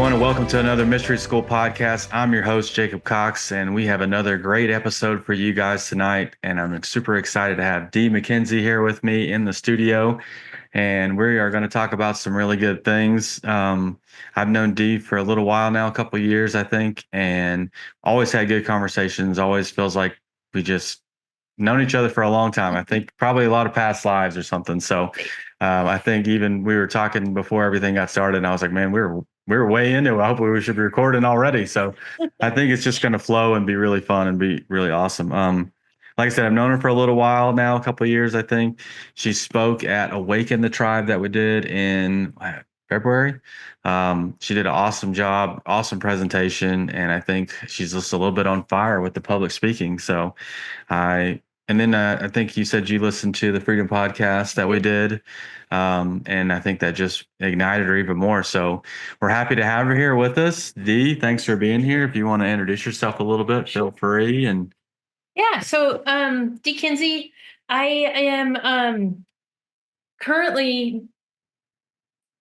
everyone, and welcome to another Mystery School podcast. I'm your host, Jacob Cox, and we have another great episode for you guys tonight. And I'm super excited to have Dee Kinsey here with me in the studio. And we are going to talk about some really good things. I've known Dee for a little while now, a couple of years, I think, and always had good conversations. Always feels like we just known each other for a long time. I think probably a lot of past lives or something. So I think even we were talking before everything got started, and I was like, man, we were way into it. I hope we should be recording already. So I think it's just going to flow and be really fun and be really awesome. Like I said, I've known her for a little while now, a couple of years, I think. She spoke at Awaken the Tribe that we did in February. She did an awesome job, awesome presentation, and I think she's just a little bit on fire with the public speaking. So I think you said you listened to the Freedom podcast that we did. And I think that just ignited her even more. So we're happy to have her here with us. Dee, thanks for being here. If you want to introduce yourself a little bit, feel free. And So Dee Kinsey, I am currently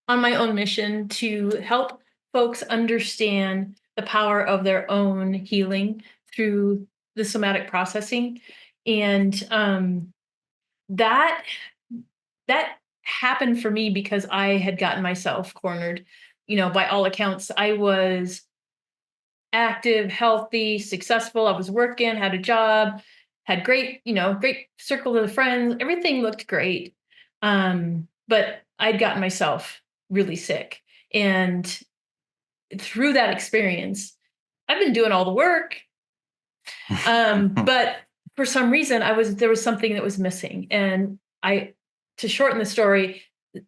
on my own mission to help folks understand the power of their own healing through the somatic processing. And that happened for me because I had gotten myself cornered. By all accounts, I was active, healthy, successful. I was working, had a job, had great circle of friends. Everything looked great. But I'd gotten myself really sick. And through that experience, I've been doing all the work. But for some reason there was something that was missing. And to shorten the story,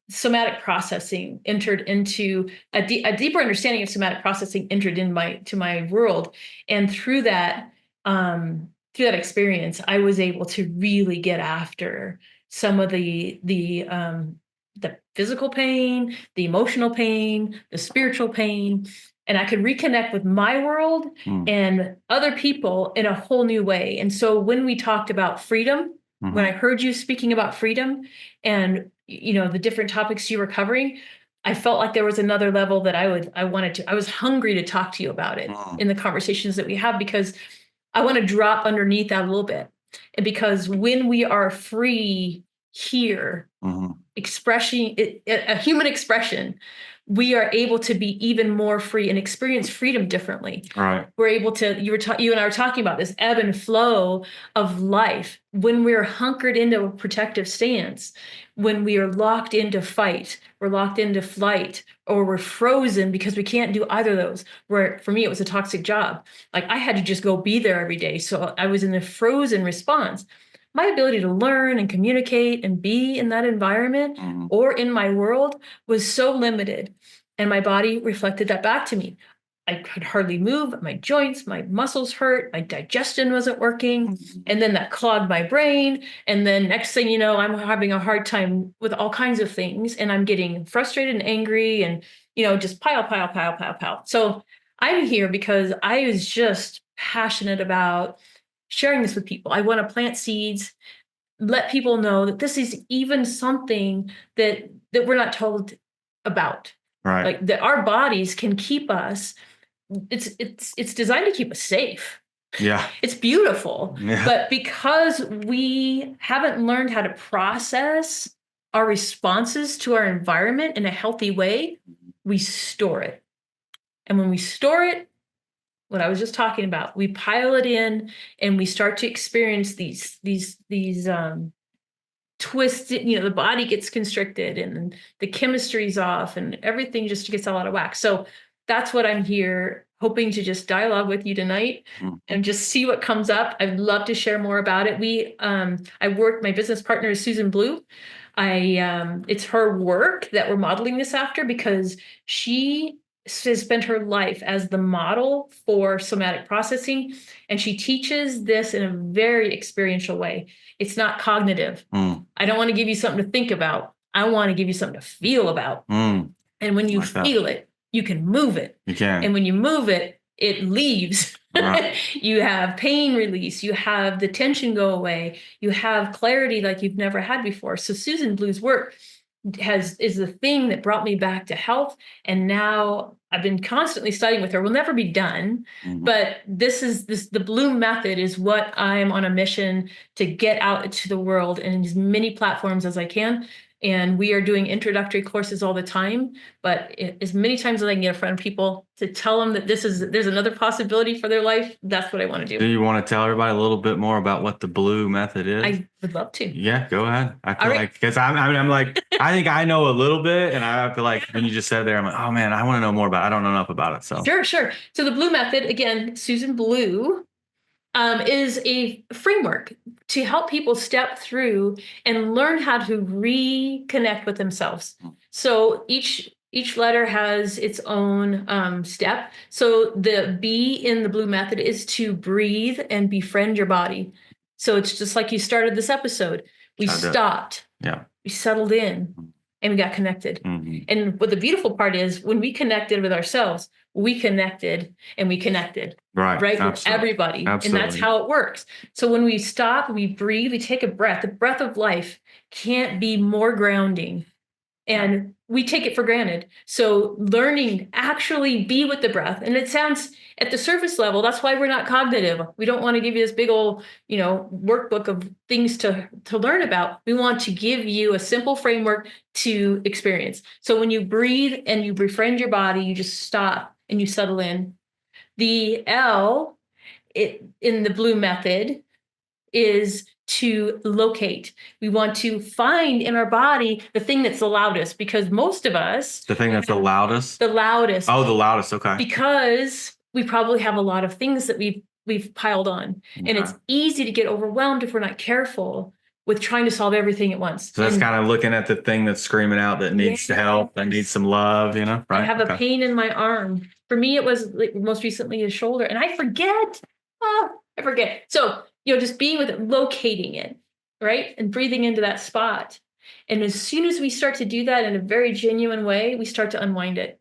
somatic processing entered into a deeper understanding of somatic processing entered into my world. And through that experience, I was able to really get after some of the physical pain, the emotional pain, the spiritual pain, and I could reconnect with my world and other people in a whole new way. And so when we talked about freedom, when I heard you speaking about freedom and the different topics you were covering, I felt like there was another level that I was hungry to talk to you about it in the conversations that we have, because I want to drop underneath that a little bit. And because when we are free here, expressing a human expression, we are able to be even more free and experience freedom differently. right. We're able to, you and I were talking about this ebb and flow of life. When we're hunkered into a protective stance, when we are locked into fight, we're locked into flight, or we're frozen because we can't do either of those. Where for me, it was a toxic job. Like I had to just go be there every day. So I was in a frozen response. My ability to learn and communicate and be in that environment or in my world was so limited. And my body reflected that back to me. I could hardly move. My joints, my muscles hurt. My digestion wasn't working. And then that clogged my brain. And then next thing you know, I'm having a hard time with all kinds of things. And I'm getting frustrated and angry and, just pile. So I'm here because I was just passionate about sharing this with people. I want to plant seeds, let people know that this is even something that we're not told about. Right. Like that our bodies can keep us. It's designed to keep us safe. Yeah. It's beautiful. Yeah. But because we haven't learned how to process our responses to our environment in a healthy way, we store it. And when we store it, what I was just talking about, we pile it in and we start to experience these twisted, the body gets constricted and the chemistry's off and everything just gets all out of whack. So that's what I'm here hoping to just dialogue with you tonight and just see what comes up. I'd love to share more about it. My business partner is Susan Blue. It's her work that we're modeling this after because she has spent her life as the model for somatic processing, and she teaches this in a very experiential way. It's not cognitive. I don't want to give you something to think about. I want to give you something to feel about. And when you feel it, you can move it. You can. And when you move it, it leaves. Right. You have pain release. You have the tension go away. You have clarity like you've never had before. So Susan Blue's work is the thing that brought me back to health. And now I've been constantly studying with her. We'll never be done, but the Bloom method is what I'm on a mission to get out into the world in as many platforms as I can. And we are doing introductory courses all the time, but as many times as I can get in front of people to tell them that there's another possibility for their life, that's what I want to do. Do you want to tell everybody a little bit more about what the Blue method is? I would love to. Yeah, go ahead. I feel All right. like, because I'm like, I think I know a little bit, and I feel like when you just said there, I'm like, oh man, I want to know more about it. I don't know enough about it. So Sure. So the Blue method, again, Susan Blue, is a framework to help people step through and learn how to reconnect with themselves. So each letter has its own step. So the B in the Blue method is to breathe and befriend your body. So it's just like you started this episode. We stopped. Yeah. We settled in and we got connected. And what the beautiful part is, when we connected with ourselves, we connected and we connected. Right. With everybody. Absolutely. And that's how it works. So when we stop, we breathe, we take a breath. The breath of life can't be more grounding. And we take it for granted. So learning actually be with the breath. And it sounds at the surface level, that's why we're not cognitive. We don't want to give you this big old, workbook of things to learn about. We want to give you a simple framework to experience. So when you breathe and you befriend your body, you just stop and you settle in. The L in the Blue method is to locate. We want to find in our body the thing that's the loudest, because most of us... The thing that's the loudest? The loudest. Oh, the loudest. Okay. Because we probably have a lot of things that we've piled on. Okay. And it's easy to get overwhelmed if we're not careful with trying to solve everything at once. So that's kind of looking at the thing that's screaming out that needs help, that needs some love, right? I have a pain in my arm. For me, it was most recently a shoulder, and I forget. I forget. So, just being with it, locating it, right? And breathing into that spot. And as soon as we start to do that in a very genuine way, we start to unwind it.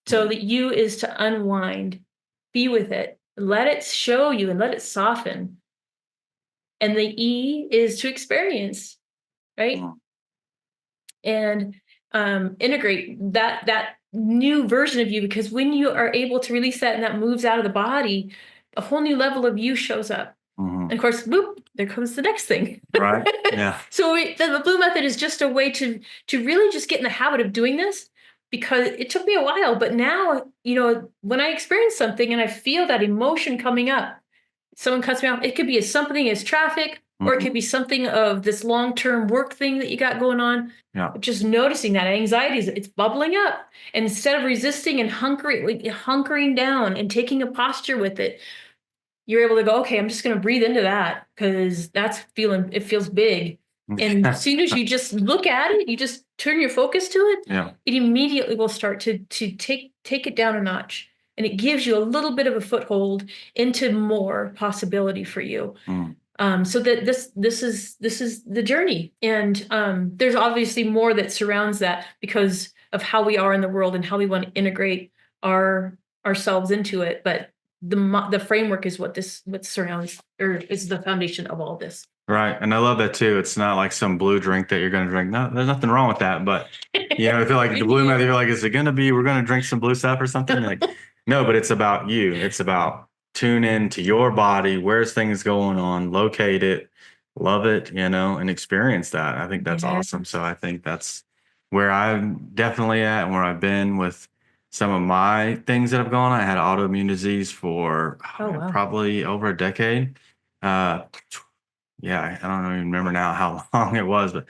So the U is to unwind, be with it, let it show you and let it soften. And the E is to experience, right? And integrate that new version of you, because when you are able to release that and that moves out of the body, a whole new level of you shows up. And of course, boop, there comes the next thing. Right. Yeah. So the Blue method is just a way to really just get in the habit of doing this, because it took me a while. But now, when I experience something and I feel that emotion coming up, someone cuts me off, it could be something as traffic, or it could be something of this long-term work thing that you got going on. Yeah. Just noticing that anxiety, it's bubbling up. And instead of resisting and hunkering down and taking a posture with it, you're able to go, okay, I'm just going to breathe into that, because it feels big. And as soon as you just look at it, you just turn your focus to it, it immediately will start to take it down a notch. And it gives you a little bit of a foothold into more possibility for you. So that this is the journey. And there's obviously more that surrounds that, because of how we are in the world and how we want to integrate ourselves into it. But the framework is what surrounds, or is the foundation of all this. Right. And I love that too. It's not like some blue drink that you're going to drink. No, there's nothing wrong with that. But, I feel like the Blue method, you're like, is it going to be, we're going to drink some blue stuff or something? Like, no, but it's about you. It's about tune in to your body. Where's things going on? Locate it, love it, and experience that. I think that's awesome. So I think that's where I'm definitely at, and where I've been with some of my things that have gone on. I had autoimmune disease for probably over a decade. I don't even remember now how long it was, but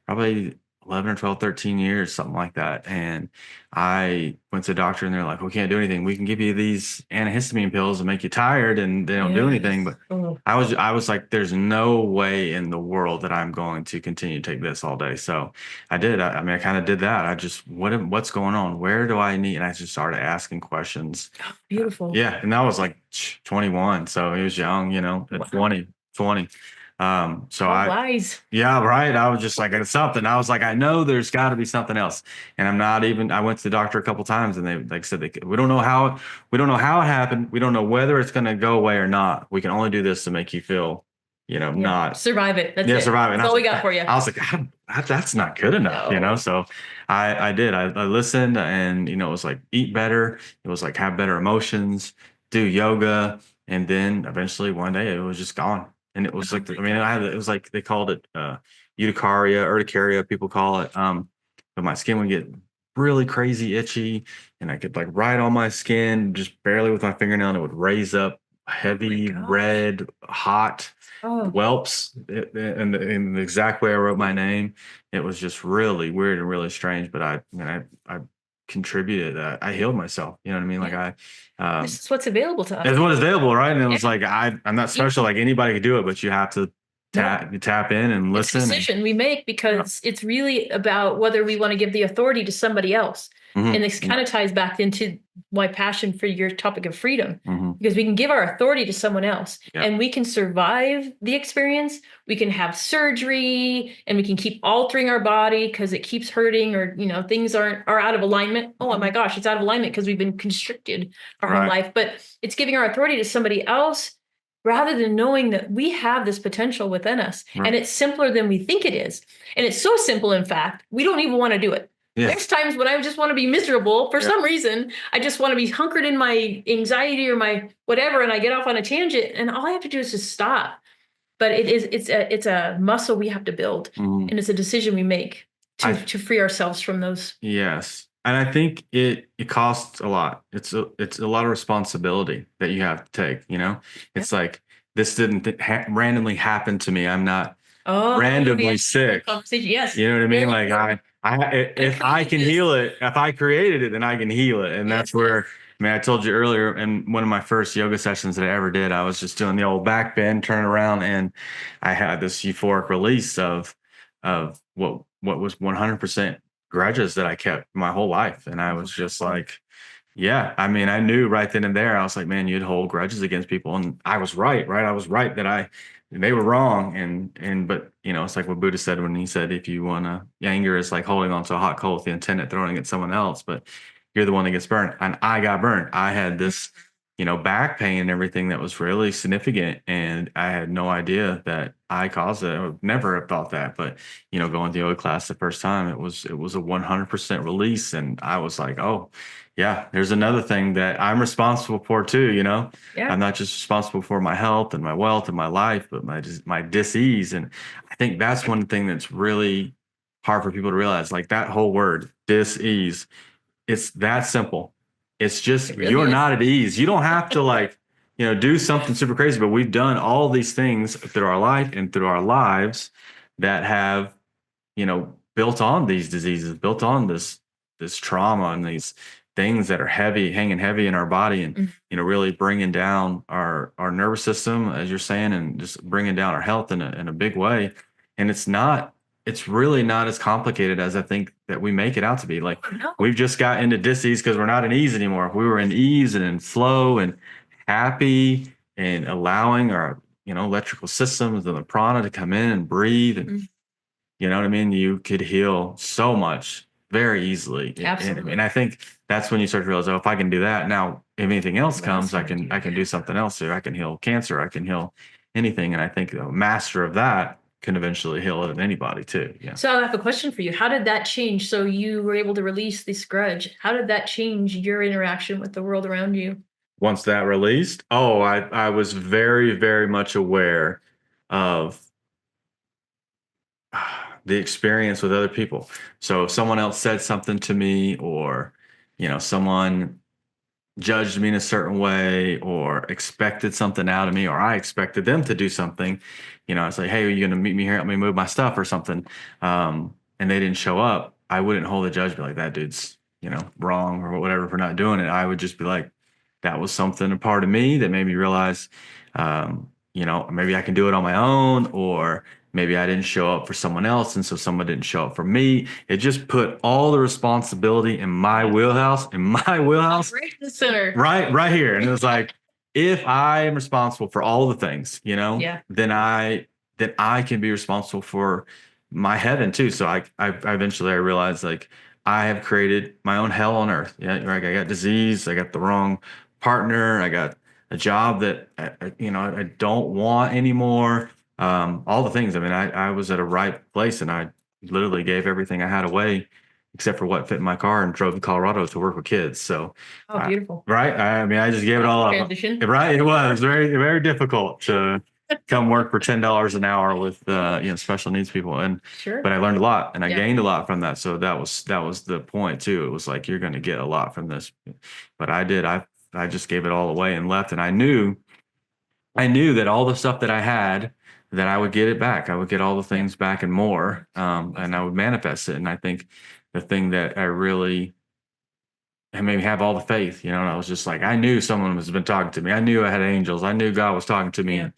probably 11 or 12, 13 years, something like that. And I went to the doctor, and they're like, we can't do anything. We can give you these antihistamine pills and make you tired, and they don't do anything. But I was like, there's no way in the world that I'm going to continue to take this all day. So I did. I kind of did that. I just, what's going on? Where do I need? And I just started asking questions. Oh, beautiful. And that was like 21. So he was young, at 20. Wise. I was just like, it's something. I was like, I know there's got to be something else. And I went to the doctor a couple times, and they said, we don't know how it happened. We don't know whether it's going to go away or not. We can only do this to make you feel Yeah. not Survive it. That's yeah, it. survive. And That's all we got for you. I was like, that's not good enough, No. So I did. I listened, and it was like eat better. It was like have better emotions, do yoga, and then eventually one day it was just gone. And it was Oh like, my I mean, God. it was like they called it urticaria, people call it. But my skin would get really crazy itchy, and I could like write on my skin just barely with my fingernail, and it would raise up Oh my heavy gosh. red, hot Oh, whelps in the exact way I wrote my name. It was just really weird and really strange, but I contributed. I healed myself. You know what I mean? Like yeah. This um, is what's available to us. it's what is available, right? And it Yeah. was like I'm not You, special. Like anybody could do it, but you have to no. tap in and It's a listen. And decision we make yeah, because it's really about whether we want to give the authority to somebody else. And this yeah, kind of ties back into my passion for your topic of freedom, hmm because we can give our authority to someone else yeah, and we can survive the experience. We can have surgery and we can keep altering our body because it keeps hurting, or things are out of alignment. Oh my gosh, it's out of alignment because we've been constricted our whole right, life. But it's giving our authority to somebody else rather than knowing that we have this potential within us, right, and it's simpler than we think it is. And it's so simple, in fact, we don't even want to do it. yeah, There's times when I just want to be miserable for yeah, some reason. I just want to be hunkered in my anxiety or my whatever, and I get off on a tangent, and all I have to do is just stop. But it's a muscle we have to build, hmm and it's a decision we make to I to free ourselves from those. Yes. And I think it costs a lot. It's a lot of responsibility that you have to take. Yeah. It's like this didn't randomly happen to me. I'm not Oh randomly yes, sick. conversation. Yes, You know what I mean? very Like important. I if I created can this. heal it, if I created it, then I can heal it. And Yes, that's yes. where, I mean, I told you earlier in one of my first yoga sessions that I ever did, I was just doing the old back bend, turn around, and I had this euphoric release of what was 100% grudges that I kept my whole life. And I was just like, yeah, I mean, I knew right then and there. I was like, man, you'd hold grudges against people, and I was right, right? I was right that they were wrong, but it's like what Buddha said when he said, if you wanna, anger is like holding on to a hot coal with the intent of throwing it at someone else, but you're the one that gets burned, and I got burned. I had this, back pain and everything that was really significant, and I had no idea that I caused it. I would never have thought that, but going to yoga class the first time, it was a 100% release, and I was like, oh. Yeah, there's another thing that I'm responsible for too. Yeah. I'm not just responsible for my health and my wealth and my life, but my dis-ease. And I think that's one thing that's really hard for people to realize. Like that whole word, dis-ease, it's that simple. It's just It really you're is. not at ease. You don't have to like, do something super crazy, but we've done all these things through our life and through our lives that have built on these diseases, built on this trauma and these things that are heavy, hanging heavy in our body, and Mhm. really bringing down our nervous system, as you're saying, and just bringing down our health in a big way. And it's really not as complicated as I think that we make it out to be. Like Oh, no. we've just got into dis-ease because we're not in ease anymore. If we were in ease and in flow and happy and allowing our electrical systems and the prana to come in and breathe, and Mm, you know what I mean? You could heal so much very easily. And absolutely. I think that's when you start to realize, oh, if I can do that now, if anything else What else comes, I can I can do? I can Yeah. do something else here. I can heal cancer. I can heal anything. And I think a master of that can eventually heal it in anybody too. Yeah. So I have a question for you. How did that change? So you were able to release this grudge. How did that change your interaction with the world around you? Once that released, oh, I was very, very much aware of the experience with other people. So if someone else said something to me, or someone judged me in a certain way or expected something out of me, or I expected them to do something, I was like, hey, are you going to meet me here, help me move my stuff or something, and they didn't show up, I wouldn't hold a judgment like that dude's wrong or whatever for not doing it. I would just be like, that was something, a part of me that made me realize, maybe I can do it on my own, or maybe I didn't show up for someone else, and so someone didn't show up for me. It just put all the responsibility in my Yeah. wheelhouse, Right in the center. right here. And it was like, if I am responsible for all the things, Yeah. then I can be responsible for my heaven too. So I eventually I realized like I have created my own hell on earth. Yeah, like I got disease, I got the wrong partner, I got a job that I don't want anymore. all the things. I mean, I was at a right place, and I literally gave everything I had away except for what fit in my car and drove to Colorado to work with kids. So, Oh, beautiful. right. I mean, I just gave it all up. Transition. Right. It was very, very difficult to come work for $10 an hour with, special needs people. Sure. But I learned a lot, and I Yeah. gained a lot from that. So that was the point too. It was like, you're going to get a lot from this, but I did. I just gave it all away and left. And I knew that all the stuff that I had, that I would get it back. I would get all the things back and more, and I would manifest it. And I think the thing that I really made me have all the faith, and I was just like, I knew someone has been talking to me. I knew I had angels. I knew God was talking to me. Yeah.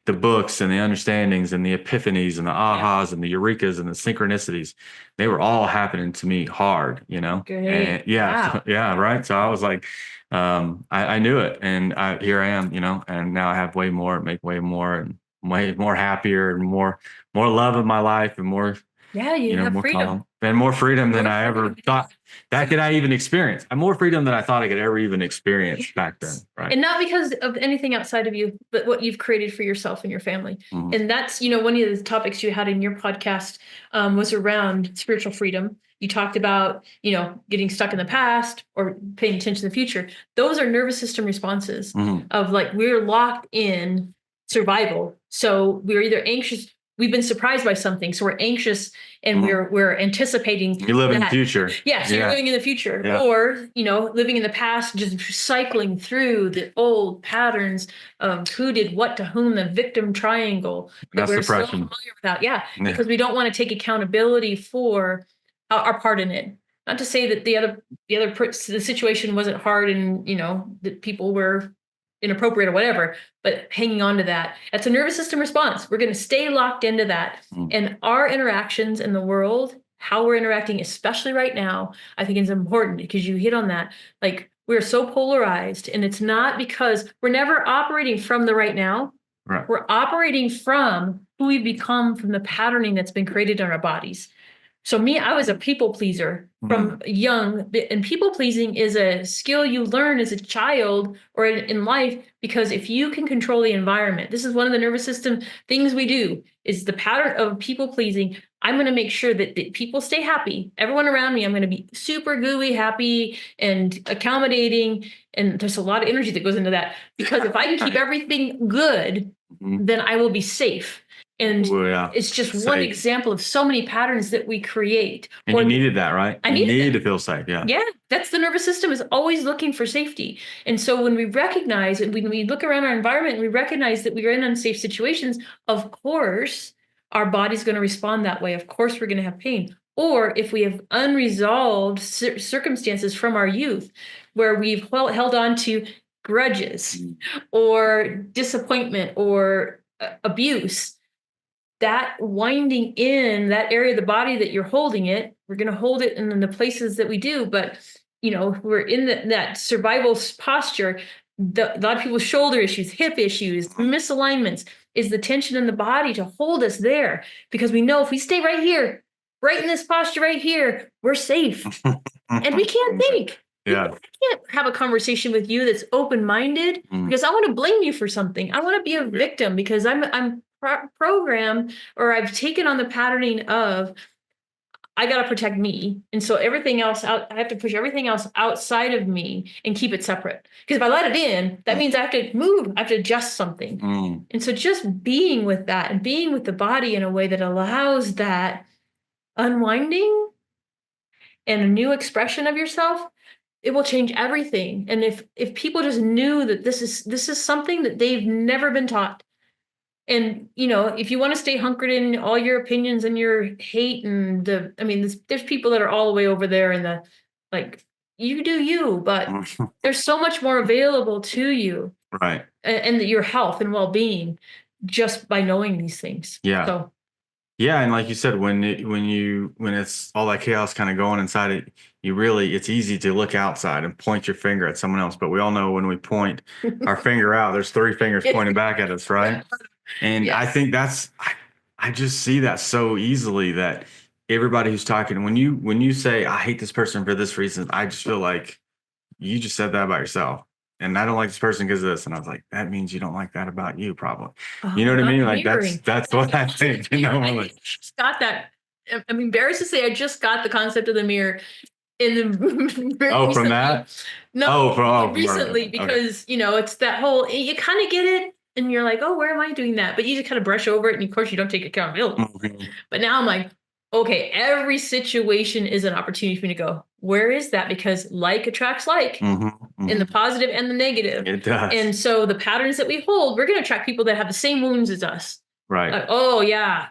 The books and the understandings and the epiphanies and the ahas and the eurekas and the synchronicities, they were all happening to me hard, Great. And Wow. yeah, right. So I was like, I knew it, and here I am, and now I have way more, make way more, and way more happier, and more love in my life, and more, Yeah, you have more freedom. calm, and more freedom than More I ever freedom. thought that could I even experience. And more freedom than I thought I could ever even experience back then. Right. And not because of anything outside of you, but what you've created for yourself and your family. Mhm. And that's, one of the topics you had in your podcast was around spiritual freedom. You talked about, getting stuck in the past or paying attention to the future. Those are nervous system responses Mhm. of like, we're locked in survival. So we're either anxious. We've been surprised by something, so we're anxious and Mhm. we're anticipating. You live in the that. future. Yeah, so you're living in the future, Yeah. or living in the past, just cycling through the old patterns of who did what to whom, the victim triangle that That's we're so depression. familiar with. Yeah, because we don't want to take accountability for our part in it. Not to say that the situation wasn't hard and that people were inappropriate or whatever, but hanging on to that's a nervous system response. We're going to stay locked into that. And our interactions in the world, how we're interacting, especially right now, I think is important, because you hit on that. Like, we're so polarized, and it's not because we're never operating from the right now. Right. We're operating from who we've become from the patterning that's been created in our bodies. So I was a people pleaser from young, and people pleasing is a skill you learn as a child or in life, because if you can control the environment, this is one of the nervous system things we do, is the pattern of people pleasing. I'm going to make sure that people stay happy. Everyone around me, I'm going to be super gooey, happy, and accommodating. And there's a lot of energy that goes into that, because if I can keep everything good, then I will be safe. And it's just one example of so many patterns that we create. And you needed that, right? I needed to feel safe. Yeah. Yeah, that's the nervous system is always looking for safety. And so when we recognize, and when we look around our environment and we recognize that we are in unsafe situations, of course, our body's going to respond that way. Of course, we're going to have pain. Or if we have unresolved circumstances from our youth, where we've held on to grudges or disappointment or abuse, that winding in that area of the body that you're holding it, we're going to hold it in the places that we do. But, we're in that survival posture. A lot of people's shoulder issues, hip issues, misalignments, is the tension in the body to hold us there. Because we know if we stay right here, right in this posture right here, we're safe. And we can't think. Yeah. I can't have a conversation with you that's open-minded, because I want to blame you for something. I want to be a victim because I'm programmed, or I've taken on the patterning of, I got to protect me. And so everything else out, I have to push everything else outside of me and keep it separate. Because if I let it in, that means I have to move, I have to adjust something. And so just being with that and being with the body in a way that allows that unwinding and a new expression of yourself, it will change everything. And if people just knew that this is something that they've never been taught. And if you want to stay hunkered in all your opinions and your hate and there's people that are all the way over there in the, like, you do you, but there's so much more available to you, Right. and your health and well-being, just by knowing these things. Yeah. So Yeah, and like you said, when it's all that chaos kind of going inside it, it's easy to look outside and point your finger at someone else. But we all know when we point our finger out, there's three fingers pointing back at us, right? And I think I just see that so easily, that everybody who's talking, when you say, I hate this person for this reason, I just feel like you just said that about yourself. and I don't like this person because of this. And I was like, that means you don't like that about you, probably. You know Oh, what I not mean? the Like mirroring. that's what I think. You know, I'm I like, just got that. I'm embarrassed to say I just got the concept of the mirror in the very oh, from recently. that? No, From recently okay. because it's that whole you kind of get it and you're like, oh, where am I doing that? But you just kind of brush over it and of course you don't take accountability. Mhm. But now I'm like, okay, every situation is an opportunity for me to go, where is that? Because like attracts like Mhm. in the Mhm. positive and the negative. It does. And so the patterns that we hold, we're going to attract people that have the same wounds as us. Right. Like, oh yeah,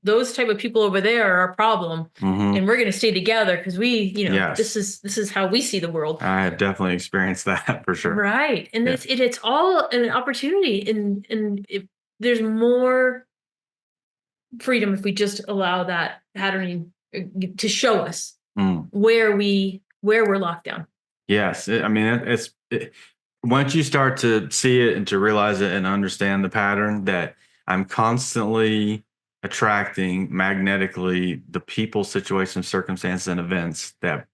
those type of people over there are a problem, Mhm. and we're going to stay together because this Yes. is how we see the world. I have definitely experienced that for sure. Right. And Yeah. it's all an opportunity, and there's more freedom if we just allow that patterning to show us Mm. where we're locked down. Yes. I mean, once you start to see it and to realize it and understand the pattern that I'm constantly attracting magnetically the people, situations, circumstances, and events that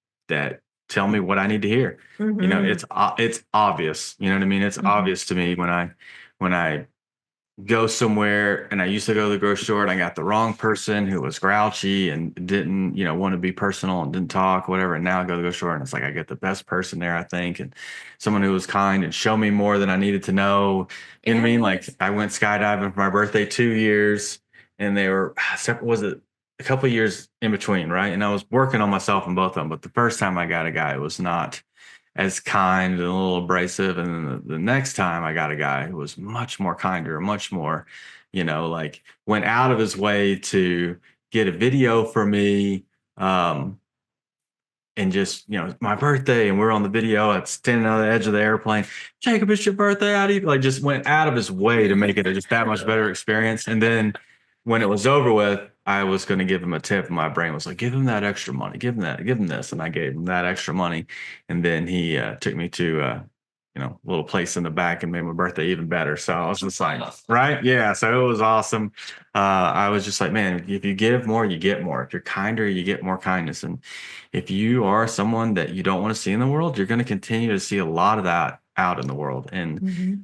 tell me what I need to hear. Mm-hmm. It's obvious. You know what I mean? It's Mm-hmm. obvious to me when I go somewhere, and I used to go to the grocery store and I got the wrong person who was grouchy and didn't, want to be personal and didn't talk, whatever. And now I go to the grocery store and it's like I get the best person there, I think, and someone who was kind and show me more than I needed to know. You know what I mean? Like I went skydiving for my birthday 2 years, and they were separate. Was it a couple of years in between, right? And I was working on myself in both of them. But the first time I got a guy, it was not as kind and a little abrasive. And then the next time I got a guy who was much more kinder, much more, like went out of his way to get a video for me. And just, my birthday, and we're on the video, it's standing on the edge of the airplane. Jacob, it's your birthday. How do you like just went out of his way to make it just that much better experience. And then when it was over with, I was going to give him a tip, and my brain was like, give him that extra money, give him that, give him this. And I gave him that extra money. And then he took me to a little place in the back and made my birthday even better. So I was just like, right? Yeah. So it was awesome. I was just like, man, if you give more, you get more. If you're kinder, you get more kindness. And if you are someone that you don't want to see in the world, you're going to continue to see a lot of that out in the world. And Mm-hmm.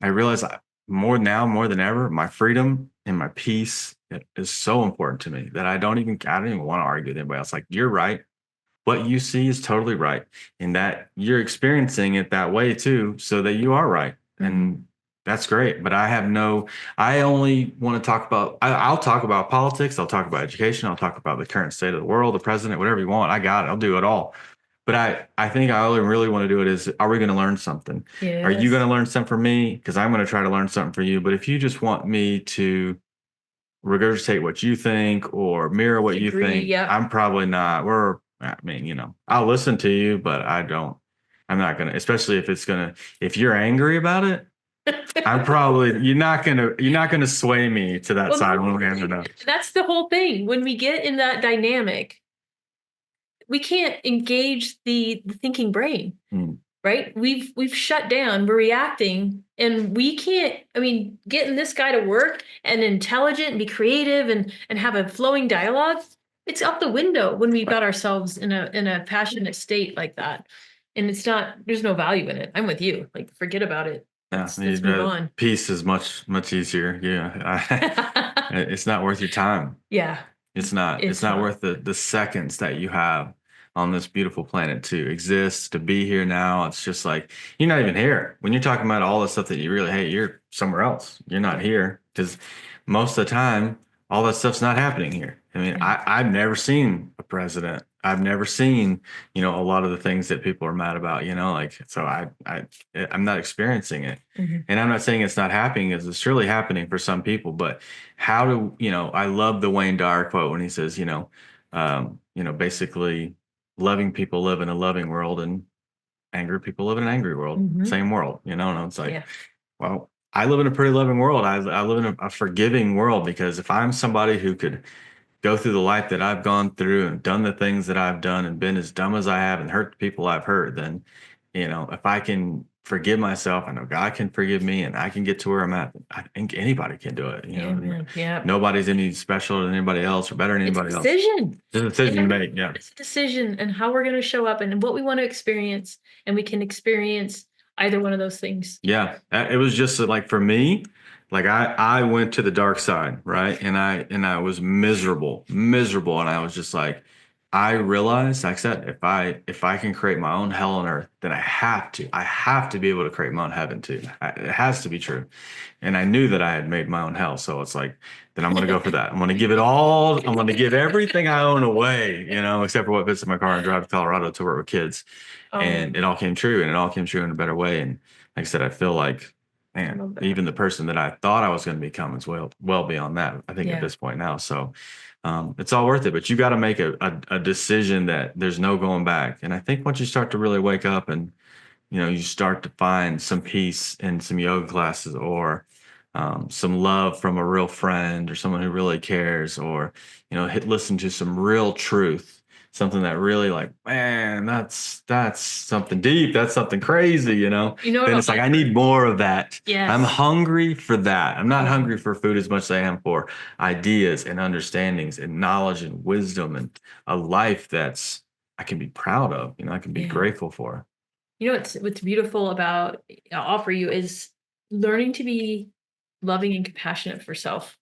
I realize more now, more than ever, my freedom and my peace is so important to me that I don't even want to argue with anybody else. Like, you're right. What you see is totally right. And that you're experiencing it that way too, so that you are right. Mm-hmm. And that's great. But I only want to talk about, I'll talk about politics. I'll talk about education. I'll talk about the current state of the world, the president, whatever you want. I got it. I'll do it all. But I think I only really want to do it is, are we going to learn something? Are you going to learn something from me? Because I'm going to try to learn something for you. But if you just want me to regurgitate what you think or mirror what you think, Yep. I'm probably not. I'll listen to you, but I'm not going to, especially if you're angry about it, you're not going to sway me to that side one way or another. That's the whole thing. When we get in that dynamic, we can't engage the thinking brain. Right? We've shut down, we're reacting, and we can't, getting this guy to work and intelligent and be creative and have a flowing dialogue, it's out the window when we've got ourselves in a passionate state like that. And there's no value in it. I'm with you. Like, forget about it. Let's move on. Peace is much, much easier. Yeah. It's not worth your time. Yeah. It's not worth the seconds that you have on this beautiful planet to exist, to be here now. It's just like, you're not even here. When you're talking about all the stuff that you really hate, you're somewhere else. You're not here because most of the time, all that stuff's not happening here. I mean, I've never seen a president. I've never seen, a lot of the things that people are mad about, so I'm not experiencing it. Mm-hmm. And I'm not saying it's not happening, because it's surely happening for some people, but how do, I love the Wayne Dyer quote when he says, basically, loving people live in a loving world and angry people live in an angry world. Mm-hmm. Same world, and it's like, well, I live in a pretty loving world. I live in a forgiving world, because if I'm somebody who could go through the life that I've gone through and done the things that I've done and been as dumb as I have and hurt the people I've hurt, then, if I can forgive myself. I know God can forgive me and I can get to where I'm at. I think anybody can do it. Amen. Yeah. Nobody's any special than anybody else or better than It's a anybody else. decision. It's a decision to make. Yeah. It's a decision and how we're going to show up and what we want to experience. And we can experience either one of those things. Yeah. It was just like for me, like I went to the dark side, right? And I was miserable. And I was just like, I realized, like I said, if I can create my own hell on earth, then I have to be able to create my own heaven too. It has to be true. And I knew that I had made my own hell. So it's like, then I'm going to go for that. I'm going to give it all. I'm going to give everything I own away, except for what fits in my car and drive to Colorado to work with kids. And it all came true, and it all came true in a better way. And like I said, I feel like, man, even the person that I thought I was going to become is well beyond that, I think, at this point now. So it's all worth it, but you got to make a decision that there's no going back. And I think once you start to really wake up and, you start to find some peace in some yoga classes or some love from a real friend or someone who really cares, or, listen to some real truth, something that really, like, man, that's something deep. That's something crazy, then it's like, I need more of that. Yes. I'm hungry for that. I'm not hungry for food as much as I am for ideas and understandings and knowledge and wisdom and a life that's I can be proud of, I can be grateful for. What's beautiful about I'll offer you is learning to be loving and compassionate for self.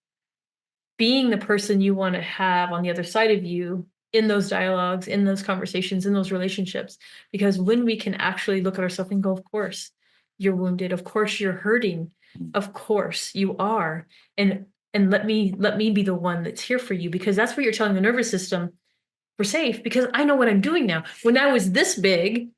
Being the person you want to have on the other side of you in those dialogues, in those conversations, in those relationships. Because when we can actually look at ourselves and go, of course, you're wounded. Of course, you're hurting. Of course, you are. And let me be the one that's here for you, because that's what you're telling the nervous system. We're safe because I know what I'm doing now. When I was this big,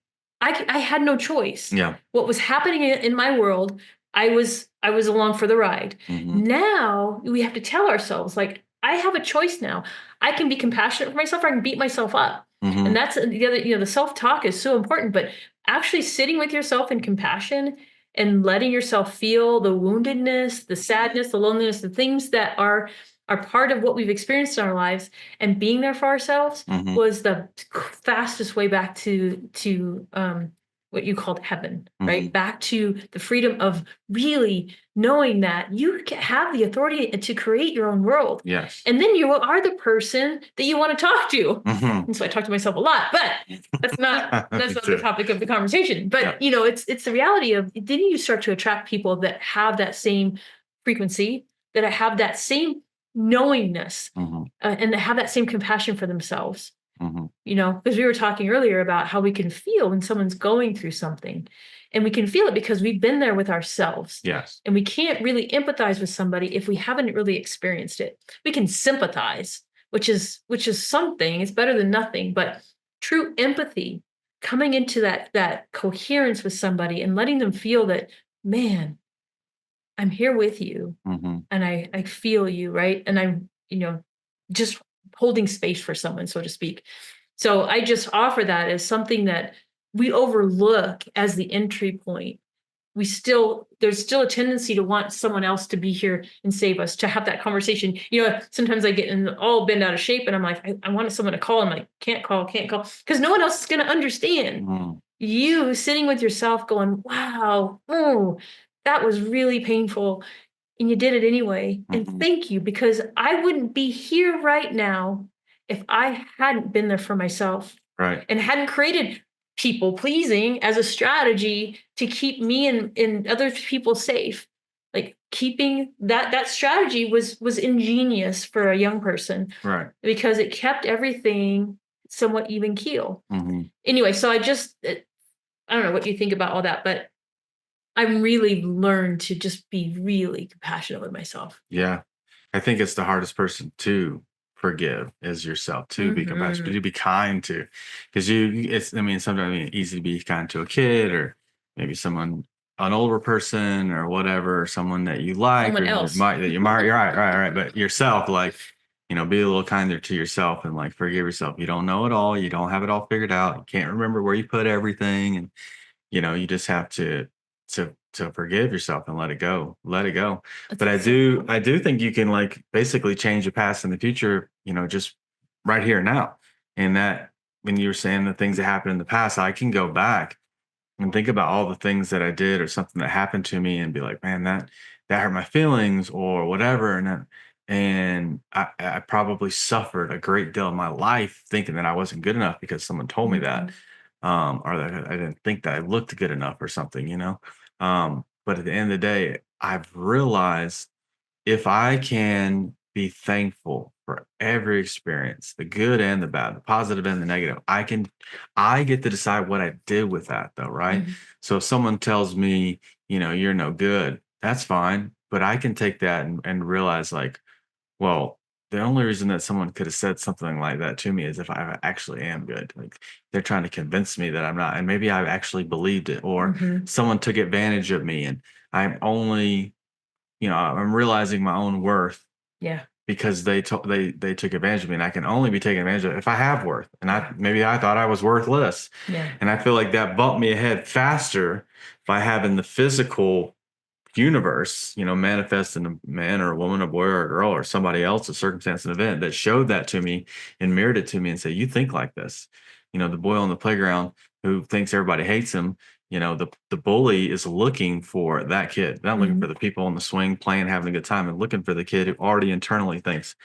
I had no choice. Yeah. What was happening in my world, I was along for the ride. Mm-hmm. Now we have to tell ourselves, like, I have a choice now. I can be compassionate for myself, or I can beat myself up. Mm-hmm. And that's the other, the self-talk is so important, but actually sitting with yourself in compassion and letting yourself feel the woundedness, the sadness, the loneliness, the things that are part of what we've experienced in our lives, and being there for ourselves was the fastest way back to what you called heaven, right? Back to the freedom of really knowing that you have the authority to create your own world. Yes. And then you are the person that you want to talk to. And so I talk to myself a lot, but that's not the topic of the conversation. But it's the reality of, didn't you start to attract people that have that same frequency, that have that same knowingness, and have that same compassion for themselves? Because we were talking earlier about how we can feel when someone's going through something, and we can feel it because we've been there with ourselves. Yes. And we can't really empathize with somebody if we haven't really experienced it. We can sympathize, which is something. It's better than nothing, but true empathy, coming into that coherence with somebody and letting them feel that, man, I'm here with you, and I feel you, right? And I'm, just holding space for someone, so to speak. So I just offer that as something that we overlook as the entry point. There's still a tendency to want someone else to be here and save us, to have that conversation. Sometimes I get all bent out of shape, and I'm like, I wanted someone to call. I'm like, can't call, because no one else is going to understand. You sitting with yourself going, wow, that was really painful. And you did it anyway. And thank you, because I wouldn't be here right now if I hadn't been there for myself. Right. And hadn't created people pleasing as a strategy to keep me and other people safe. Like, keeping that strategy was ingenious for a young person. Right. Because it kept everything somewhat even keel. Anyway, so I don't know what you think about all that, but I'm really learned to just be really compassionate with myself. Yeah. I think it's the hardest person to forgive is yourself, to be compassionate, to be kind to, because sometimes it's easy to be kind to a kid, or maybe an older person or whatever, or someone that you like, someone or else. that you might, you're right. But yourself, like, be a little kinder to yourself and like forgive yourself. You don't know it all. You don't have it all figured out. You can't remember where you put everything. And, you just have to forgive yourself and let it go. But I do think you can, like, basically change the past and the future, just right here and now. And that, when you were saying the things that happened in the past, I can go back and think about all the things that I did or something that happened to me and be like, man, that hurt my feelings or whatever. And I probably suffered a great deal of my life thinking that I wasn't good enough because someone told me that, Mhm. or that I didn't think that I looked good enough or something, But at the end of the day, I've realized if I can be thankful for every experience, the good and the bad, the positive and the negative, I get to decide what I did with that though, right? Mhm. So if someone tells me, you're no good, that's fine. But I can take that and realize like, well, the only reason that someone could have said something like that to me is if I actually am good. Like they're trying to convince me that I'm not, and maybe I actually believed it, or Mhm. someone took advantage of me and I'm only I'm realizing my own worth Yeah. because they took advantage of me, and I can only be taken advantage of if I have worth. And Yeah. I thought I was worthless, Yeah. and I feel like that bumped me ahead faster by having the physical universe, manifest in a man or a woman, a boy or a girl or somebody else, a circumstance, an event that showed that to me and mirrored it to me and said, you think like this. The boy on the playground who thinks everybody hates him, the bully is looking for that kid, not looking for Mhm. the people on the swing playing, having a good time, and looking for the kid who already internally thinks,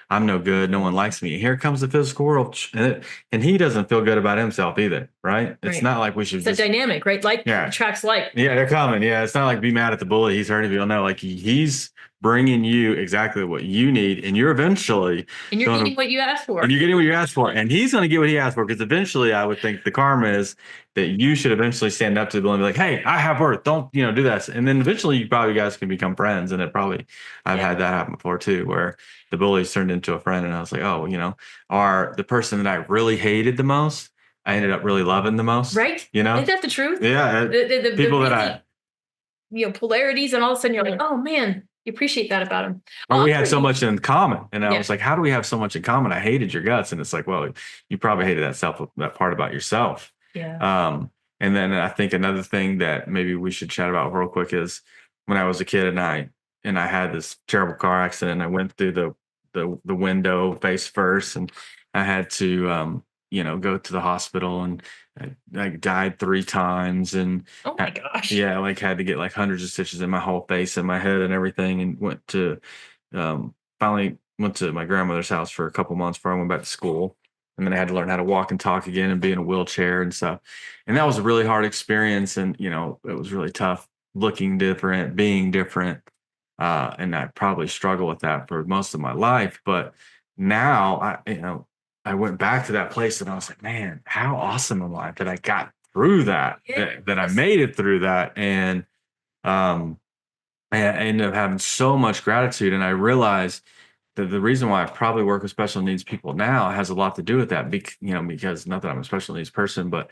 I'm no good. No one likes me. Here comes the physical world. And he doesn't feel good about himself either. Right. It's Right. not like we should It's a just, dynamic, right? Like yeah. attracts like. Yeah, they're coming. Yeah, it's not like be mad at the bully. He's hurting people. No, like he's bringing you exactly what you need, and you're eventually And you're going getting to, what you asked for. and you're getting what you asked for, and he's going to get what he asked for. Because eventually, I would think the karma is that you should eventually stand up to the bully and be like, "Hey, I have worth. Don't do that." And then eventually, you probably guys can become friends. And I've Yeah. had that happen before too, where the bully's turned into a friend, and I was like, "Oh, are the person that I really hated the most, I ended up really loving the most." Right? Isn't that the truth? Yeah, The people that I really, polarities, and all of a sudden you're like, oh man, you appreciate that about him. or Well, we I'll had tell so you. much in common. And I Yeah. was like, how do we have so much in common? I hated your guts. And it's like, well, you probably hated that part about yourself. Yeah. Um, and then I think another thing that maybe we should chat about real quick is when I was a kid and I had this terrible car accident. I went through the window face first, and I had to go to the hospital, and I died 3 times, and Oh my gosh. yeah, like had to get like hundreds of stitches in my whole face and my head and everything, and finally went to my grandmother's house for a couple months before I went back to school. And then I had to learn how to walk and talk again and be in a wheelchair and stuff. And that was a really hard experience. And, it was really tough looking different, being different. And I probably struggled with that for most of my life. But now I went back to that place and I was like, man, how awesome am I that I got through that I Yes. made it through that. Um, and I ended up having so much gratitude. And I realized that the reason why I probably work with special needs people now has a lot to do with that. Because not that I'm a special needs person, but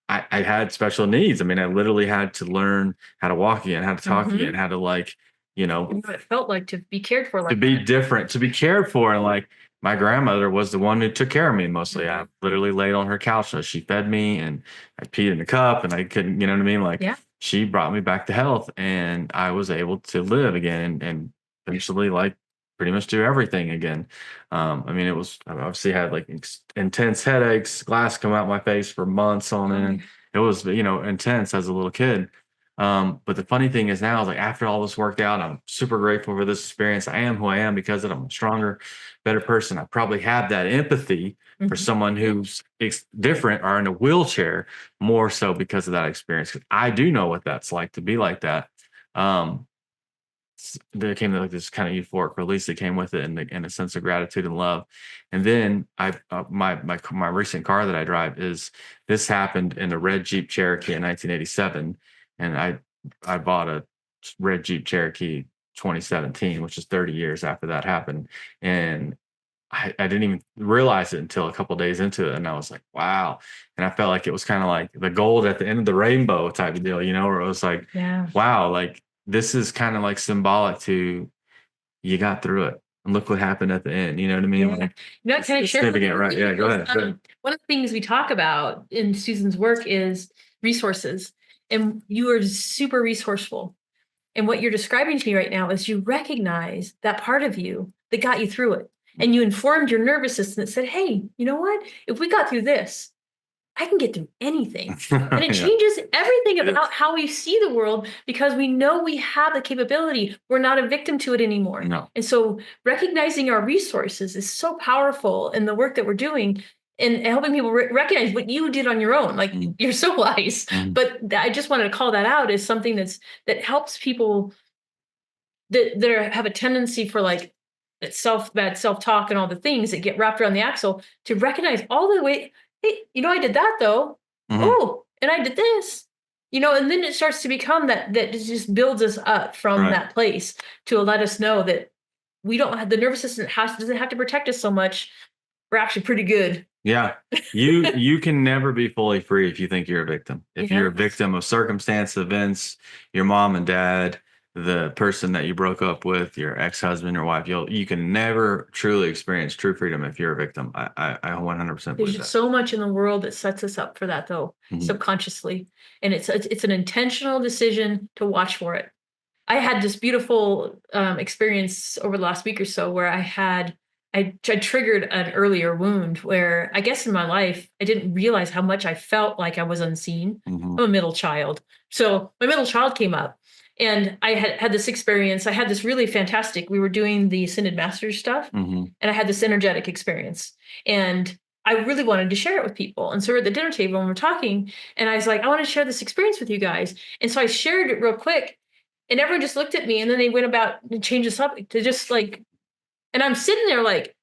I had special needs. I mean, I literally had to learn how to walk again, how to talk again, Mm-hmm. how to And what it felt like to be cared for to like be that. different, to be cared for. And like my grandmother was the one who took care of me mostly. I Mhm. literally laid on her couch. So she fed me and I peed in a cup and I couldn't, you know what I mean? Like Yeah. she brought me back to health and I was able to live again and eventually like pretty much do everything again. I mean, I obviously had like intense headaches, glass come out my face for months on Oh, yeah. end. It was, intense as a little kid. But the funny thing is now, is like after all this worked out, I'm super grateful for this experience. I am who I am because of it. I'm a stronger, better person. I probably have that empathy for Mhm. someone who's different or in a wheelchair more so because of that experience. 'Cause I do know what that's like to be like that. Um, there came like this kind of euphoric release that came with it, and a sense of gratitude and love. And then my recent car that I drive is this happened in a red Jeep Cherokee in 1987, and I bought a red Jeep Cherokee 2017, which is 30 years after that happened, and I didn't even realize it until a couple days into it, and I was like, wow. And I felt like it was kind of like the gold at the end of the rainbow type of deal, where it was like, Yeah. wow, like this is kind of like symbolic to you got through it. And look what happened at the end. You know what I mean? Yeah. Like Can I it's share something significant, with right? you? Yeah, go Because ahead. Go ahead. one of the things we talk about in Susan's work is resources. And you are super resourceful. And what you're describing to me right now is you recognize that part of you that got you through it. And you informed your nervous system that said, hey, you know what? If we got through this, I can get through anything. And it Yeah. changes everything It about is. how we see the world because we know we have the capability. We're not a victim to it anymore. No. And so recognizing our resources is so powerful in the work that we're doing and helping people recognize what you did on your own. Like Mhm. you're so wise. Mhm. But I just wanted to call that out as something that helps people that have a tendency for like bad self-talk and all the things that get wrapped around the axle to recognize all the way, hey, I did that though. Mhm. Oh, and I did this. And then it starts to become that it just builds us up from Right. that place to let us know that we don't have the nervous system doesn't have to protect us so much. We're actually pretty good. Yeah. You can never be fully free if you think you're a victim. If you're a Yes. victim of circumstance, events, your mom and dad, the person that you broke up with, your ex-husband or wife, you can never truly experience true freedom if you're a victim. I 100% There's believe just that. so much in the world that sets us up for that, though, Mhm. subconsciously, and it's an intentional decision to watch for it. I had this beautiful experience over the last week or so where I triggered an earlier wound where I guess in my life I didn't realize how much I felt like I was unseen. Mhm. I'm a middle child, so my middle child came up, and I had this experience. I had this really fantastic. We were doing the Ascended Masters stuff, Mhm. and I had this energetic experience, and I really wanted to share it with people. And so we're at the dinner table and we're talking, and I was like, I want to share this experience with you guys. And so I shared it real quick, and everyone just looked at me, and then they went about and changed the subject to just like, and I'm sitting there like,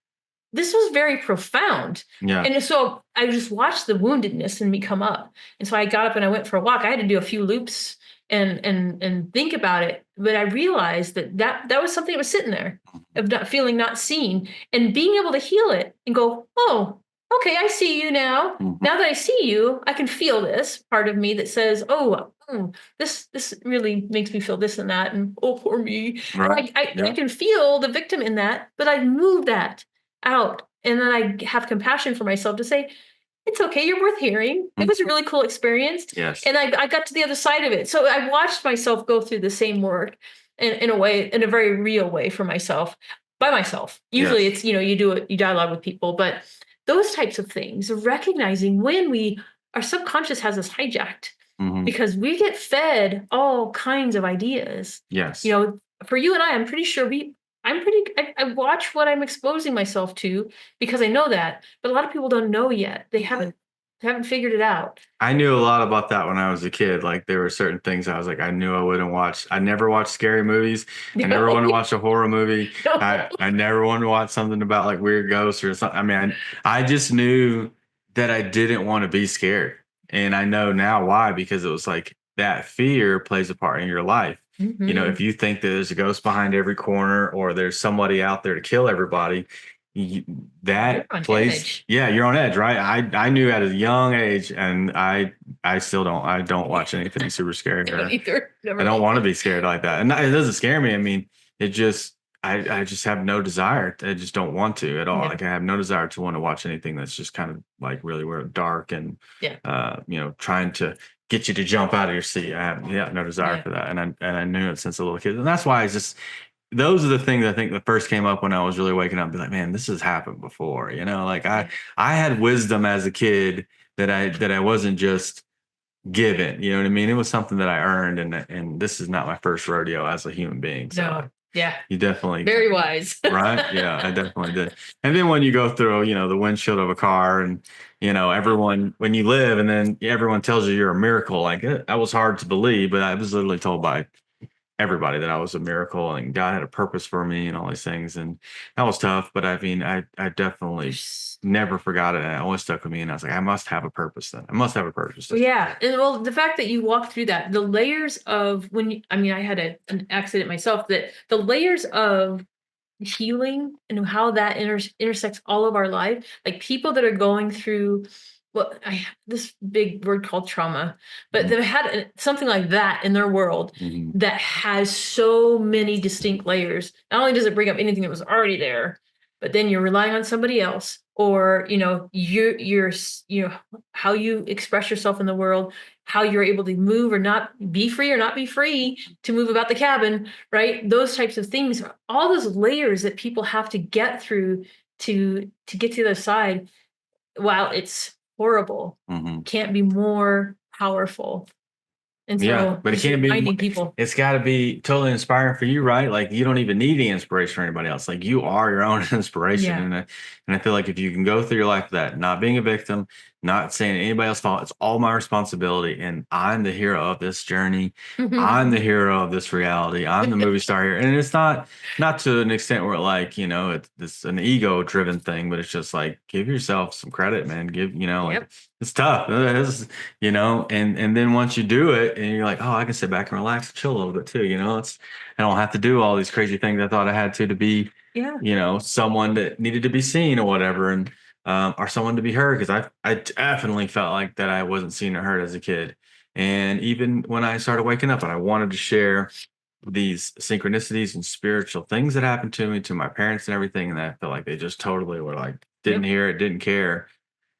this was very profound. Yeah. And so I just watched the woundedness in me come up. And so I got up and I went for a walk. I had to do a few loops and think about it. But I realized that was something that was sitting there of not feeling not seen and being able to heal it and go, oh, okay, I see you now. Mhm. Now that I see you, I can feel this part of me that says, oh, this really makes me feel this and that. And oh, poor me. And Right. I Yeah. can feel the victim in that, but I moved that out. And then I have compassion for myself to say, it's okay, you're worth hearing. It was a Mhm. really cool experience. Yes. And I got to the other side of it. So I watched myself go through the same work in a way, in a very real way for myself, by myself. Usually Yes. it's, you do it, you dialogue with people, but those types of things, recognizing when our subconscious has us hijacked Mhm. because we get fed all kinds of ideas. Yes. For you and I'm pretty sure I watch what I'm exposing myself to because I know that, but a lot of people don't know yet. They haven't figured it out. I knew a lot about that when I was a kid. Like there were certain things I was like, I knew I wouldn't watch. I never watched scary movies. I never No, want to watch a horror movie. no. I never want to watch something about like weird ghosts or something. I mean, I just knew that I didn't want to be scared. And I know now why, because it was like that fear plays a part in your life. If Mhm. you think that there's a ghost behind every corner or there's somebody out there to kill everybody, you, You're that on plays, edge. yeah, you're on edge, right? I knew at a young age, and I still don't, I don't watch anything super scary, I don't or either. I Never don't liked want to it. be scared like that. And it doesn't scare me. I mean, it just, I just have no desire. I just don't want to at all. Yeah. Like I have no desire to want to watch anything that's just kind of like really dark and Yeah. trying to get you to jump out of your seat. I have, yeah, no desire Yeah. for that. And I knew it since a little kid. And that's why I just, those are the things I think that first came up when I was really waking up. Be like, man, this has happened before. Like Yeah. I had wisdom as a kid that I wasn't just given. You know what I mean? It was something that I earned, and this is not my first rodeo as a human being. So No. Yeah. you definitely, Very wise. right? Yeah, I definitely did. And then when you go through, the windshield of a car, and everyone, when you live, and then everyone tells you you're a miracle, like that was hard to believe, but I was literally told by everybody that I was a miracle and God had a purpose for me and all these things. And that was tough, but I mean, I definitely There's never forgot it. And it always stuck with me. And I was like, I must have a purpose then. I must have a purpose. Well, yeah, and well, the fact that you walk through that, the layers of I mean, I had an accident myself. That the layers of healing and how that intersects all of our life, like people that are going through this big word called trauma, but Mhm. they've had something like that in their world Mhm. that has so many distinct layers. Not only does it bring up anything that was already there, but then you're relying on somebody else, or how you express yourself in the world, how you're able to move or not be free or not be free to move about the cabin, right? Those types of things, all those layers that people have to get through to get to the other side. Wow, horrible Hmm. can't be more powerful. And Yeah, so but it just can't be. reminding people. It's got to be totally inspiring for you, right? Like you don't even need the inspiration from anybody else. Like you are your own inspiration, Yeah. and I feel like if you can go through your life with that, not being a victim, not saying anybody else's fault, it's all my responsibility, and I'm the hero of this journey. I'm the hero of this reality. I'm the movie star here, and it's not to an extent where like it's an ego driven thing, but it's just like give yourself some credit, man. Give like Yep. it's tough. It is, and then once you do it and you're like, oh, I can sit back and relax and chill a little bit too, I don't have to do all these crazy things I thought I had to be, Yeah. someone that needed to be seen or whatever, and or someone to be heard, because I definitely felt like that I wasn't seen or heard as a kid. And even when I started waking up and I wanted to share these synchronicities and spiritual things that happened to me, to my parents and everything, and I felt like they just totally were like, didn't Yep. hear it, didn't care,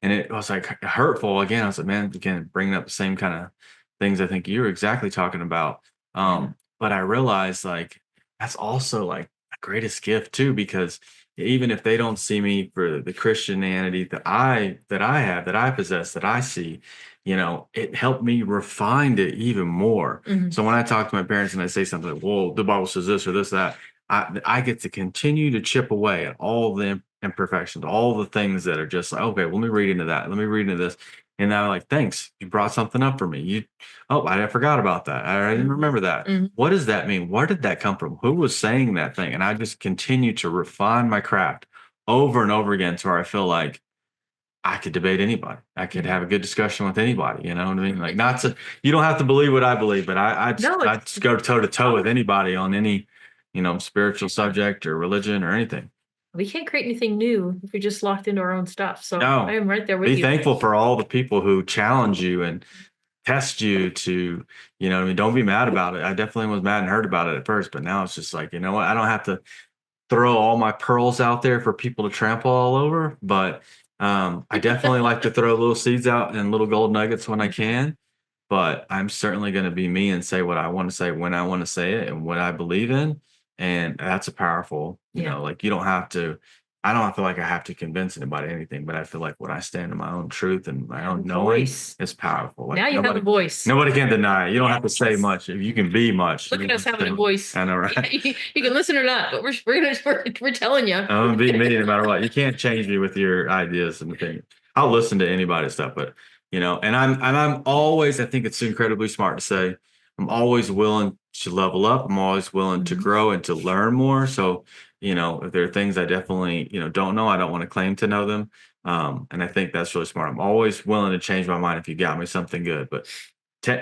and it was like hurtful again. I was like, man, again, bringing up the same kind of things I think you're exactly talking about. Yeah. But I realized like that's also like a greatest gift too, because even if they don't see me for the Christianity that I have, that I possess, that I see, it helped me refine it even more. Mhm. So when I talk to my parents and I say something like, well, the Bible says this or this, that, I get to continue to chip away at all the imperfections, all the things that are just like, okay, let me read into that. Let me read into this. And I'm like, thanks, you brought something up for me. Oh, I forgot about that. I didn't Mhm. remember that. Mhm. What does that mean? Where did that come from? Who was saying that thing? And I just continue to refine my craft over and over again to where I feel like I could debate anybody. I could Yeah. have a good discussion with anybody. You know what I mean? Like, not to, you don't have to believe what I believe, but No, I just go toe to toe with powerful. anybody on any, spiritual subject or religion or anything. We can't create anything new if we're just locked into our own stuff. So I No, am right there with be you. thankful for all the people who challenge you and test you to, I mean, don't be mad about it. I definitely was mad and hurt about it at first, but now it's just like, you know what? I don't have to throw all my pearls out there for people to trample all over, but I definitely like to throw little seeds out and little gold nuggets when I can. But I'm certainly going to be me and say what I want to say when I want to say it and what I believe in. And that's a powerful, Yeah. like you don't have to, I don't feel like I have to convince anybody anything, but I feel like when I stand in my own truth and my Have a own knowing, voice. it's powerful. Like Now you have a voice. nobody can deny it. You don't have to say Yes. much. If you can be much, Look you at don't us have to having say a much. voice. I know, right? You can listen or not, but we're telling you. I'm gonna be me no matter what. You can't change me with your ideas and opinions. I'll listen to anybody's stuff, but and I'm always, I think it's incredibly smart to say I'm always willing to level up. I'm always willing to Mhm. grow and to learn more. So, if there are things I definitely, don't know, I don't want to claim to know them. And I think that's really smart. I'm always willing to change my mind if you got me something good. But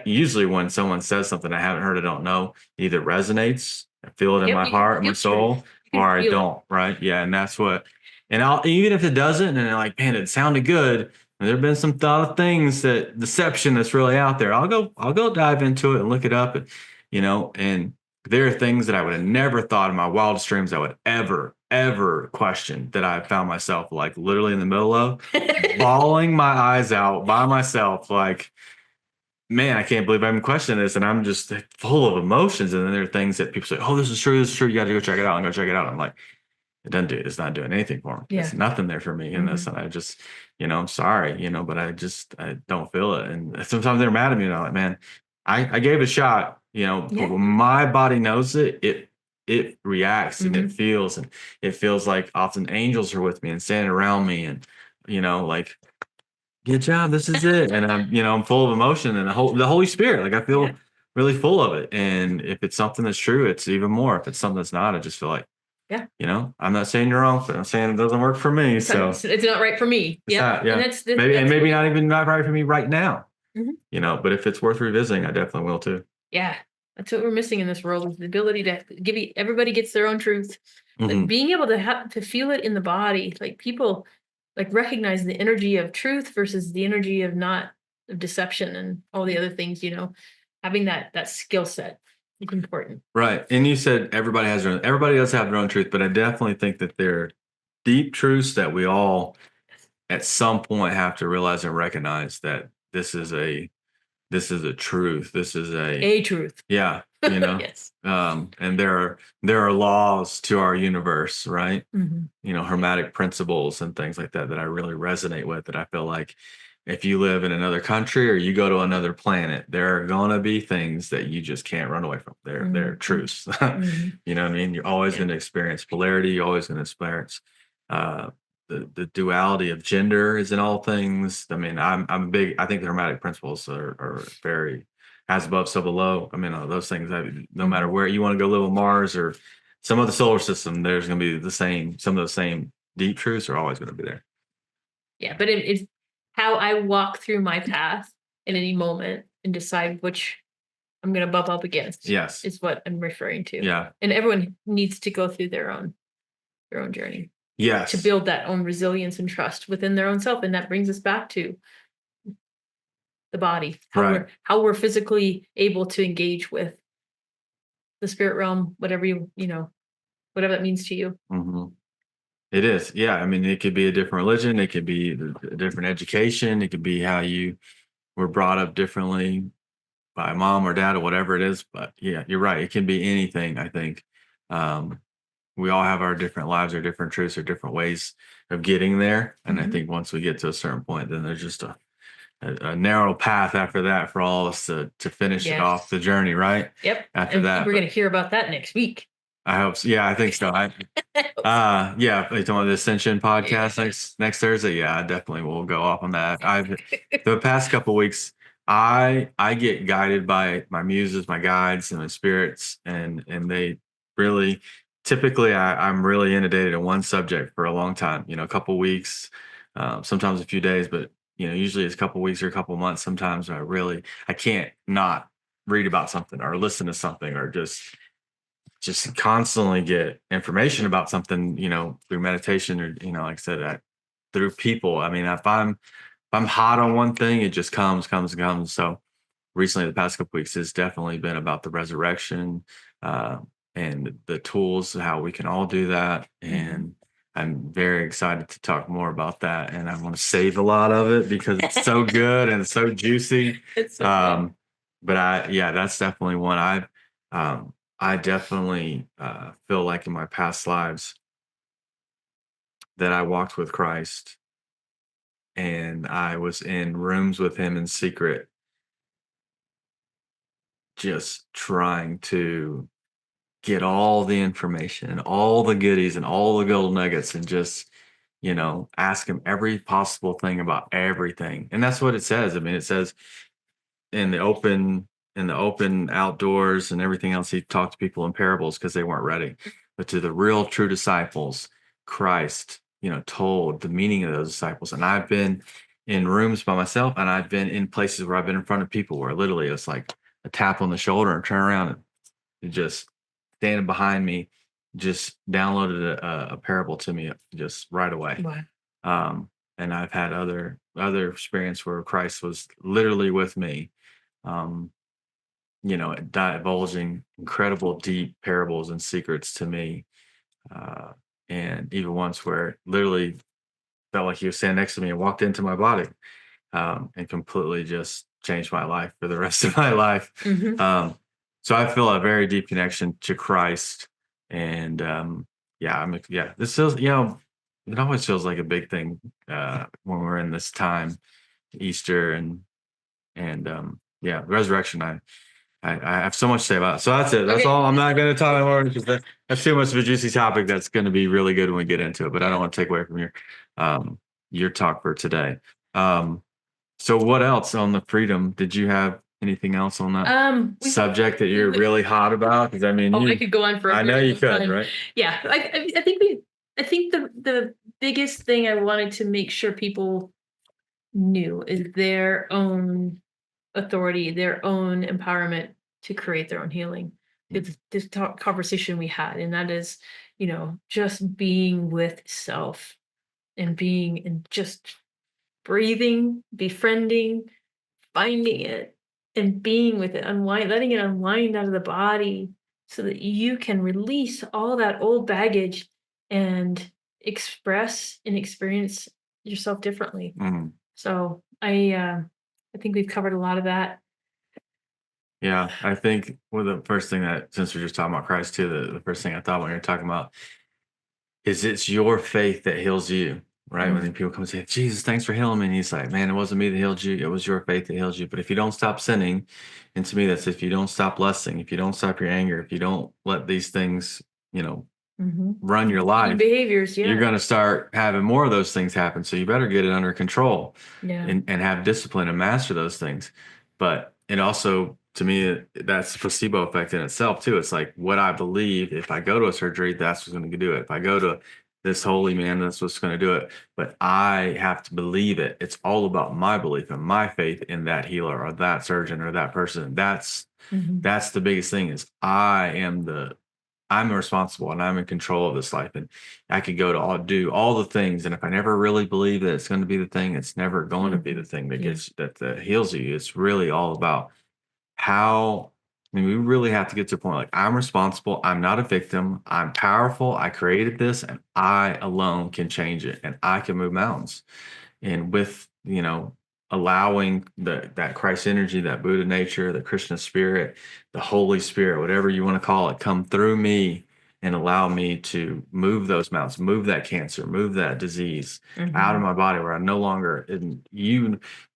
usually when someone says something I haven't heard, I don't know, it either resonates, I feel it in Yep, my you can heart, my feel truth. soul, You or can I feel it. don't, right? Yeah, and that's what, and I'll even if it doesn't, and like, man, it sounded good. And there have been some thought of things that deception that's really out there. I'll go dive into it and look it up, and there are things that I would have never thought in my wildest dreams I would ever question that I found myself like literally in the middle of, bawling my eyes out by myself, like, man, I can't believe I'm questioning this, and I'm just full of emotions. And then there are things that people say, "Oh, this is true. This is true. You got to go check it out and go check it out." I'm like, it doesn't do it. It's not doing anything for me. It's Yeah. nothing there for me in this, Mhm. and I just, I'm sorry, but I don't feel it. And sometimes they're mad at me, and I'm like, man, I gave it a shot, but Yeah. when my body knows it, it reacts and Mhm. and it feels like often angels are with me and standing around me, and like, good job. This is it. And I'm full of emotion and the Holy Spirit. Like I Yeah. feel really full of it. And if it's something that's true, it's even more. If it's something that's not, I just feel like, Yeah. I'm not saying you're wrong, but I'm saying it doesn't work for me. So It's not right for me. it's Yep. not, And yeah. that's Maybe really not even not right for me right now. Mhm. But if it's worth revisiting, I definitely will too. Yeah. That's what we're missing in this world is the ability to everybody gets their own truth. But Hmm. being able to have to feel it in the body, like people like recognize the energy of truth versus the energy of not of deception and all the other things, having that skill set is important. Right. And you said everybody does have their own truth, but I definitely think that there are deep truths that we all at some point have to realize and recognize that this is a truth. This is a, A truth. yeah, Yes. and there are laws to our universe, right? Mhm. Hermetic principles and things like that that I really resonate with, that I feel like if you live in another country or you go to another planet, there are gonna be things that you just can't run away from. They're Mhm. truths. Mhm. You know what I mean? You're always Yeah. going to experience polarity. You're always going to experience uh, the duality of gender is in all things. I mean, I'm big. I think the hermetic principles are very as above, so below. I mean, those things. No matter Mhm. where you want to go live on Mars or some other solar system, there's going to be the same. Some of the same deep truths are always going to be there. Yeah, but it's how I walk through my path in any moment and decide which I'm going to bump up against Yes. is what I'm referring to. Yeah. And everyone needs to go through their own journey to Yes. build that own resilience and trust within their own self. And that brings us back to the body, Right. how we're physically able to engage with the spirit realm, whatever whatever that means to you. Hmm. It is. Yeah. I mean, it could be a different religion. It could be a different education. It could be how you were brought up differently by mom or dad or whatever it is. But yeah, you're right. It can be anything, I think. Um, we all have our different lives, our different truths, or different ways of getting there. And I Mhm. think once we get to a certain point, then there's just a narrow path after that for all of us to finish it Yes. off the journey, right? Yep. After And that. we're But going to hear about that next week. I hope so. Yeah, I think so. Yeah, are you talking about the Ascension podcast next Thursday? Yeah, I definitely will go off on that. The past couple weeks, I get guided by my muses, my guides, and my spirits, and they really typically I'm really inundated in one subject for a long time. You know, a couple weeks, sometimes a few days, but usually it's a couple weeks or a couple months. Sometimes I can't not read about something or listen to something or just constantly get information about something, through meditation or, like I said, through people. I mean, if I'm hot on one thing, it just comes and comes. So recently, the past couple weeks has definitely been about the resurrection uh, and the tools, how we can all do that. And I'm very excited to talk more about that. And I want to save a lot of it because it's so good and so juicy. It's so fun. But that's definitely one I definitely feel like in my past lives that I walked with Christ and I was in rooms with him in secret, just trying to get all the information and all the goodies and all the gold nuggets and just, ask him every possible thing about everything. And that's what it says. I mean, it says in the open outdoors and everything else, he talked to people in parables because they weren't ready. But to the real true disciples, Christ, told the meaning of those disciples. And I've been in rooms by myself, and I've been in places where I've been in front of people where literally it's like a tap on the shoulder and turn around and just standing behind me just downloaded a parable to me just right away. Wow. And I've had other experience where Christ was literally with me, um, divulging incredible deep parables and secrets to me. Uh, and even once where it literally felt like he was standing next to me and walked into my body, and completely just changed my life for the rest of my life. Mhm. So I feel a very deep connection to Christ. And this feels, it always feels like a big thing when we're in this time, Easter and resurrection. I have so much to say about it. So that's it. That's Okay. all. I'm not going to talk anymore because that's too much of a juicy topic. That's going to be really good when we get into it. But I don't want to take away from your talk for today. So what else on the freedom? Did you have anything else on that subject that you're really hot about? Because I mean, I could go on for a I know very you long could, time. right? Yeah, I think the biggest thing I wanted to make sure people knew is their own authority, their own empowerment to create their own healing. This conversation we had, and that is, just being with self and being and just breathing, befriending, finding it, and being with it, letting it unwind out of the body so that you can release all that old baggage and express and experience yourself differently. Mhm. So I think we've covered a lot of that. Yeah, I think the first thing that, since we're just talking about Christ too, the first thing I thought when you're talking about is it's your faith that heals you, right? When people come and say, Jesus, thanks for healing me. And he's like, man, it wasn't me that healed you. It was your faith that healed you. But if you don't stop sinning, and to me, that's if you don't stop lusting, if you don't stop your anger, if you don't let these things, run your life, behaviors, you're going to start having more of those things happen. So you better get it under control and have discipline and master those things. But it also, to me, that's a placebo effect in itself too. It's like what I believe. If I go to a surgery, that's what's going to do it. If I go to this holy man, that's what's going to do it. But I have to believe it. It's all about my belief and my faith in that healer or that surgeon or that person. That's the biggest thing is I'm responsible and I'm in control of this life. And I could go to do all the things. And if I never really believe that it's going to be the thing, it's never going to be the thing that heals you. It's really all about we really have to get to a point like I'm responsible. I'm not a victim. I'm powerful. I created this and I alone can change it and I can move mountains. And with, allowing that Christ energy, that Buddha nature, the Krishna spirit, the Holy Spirit, whatever you want to call it, come through me and allow me to move those mountains, move that cancer, move that disease out of my body where I no longer,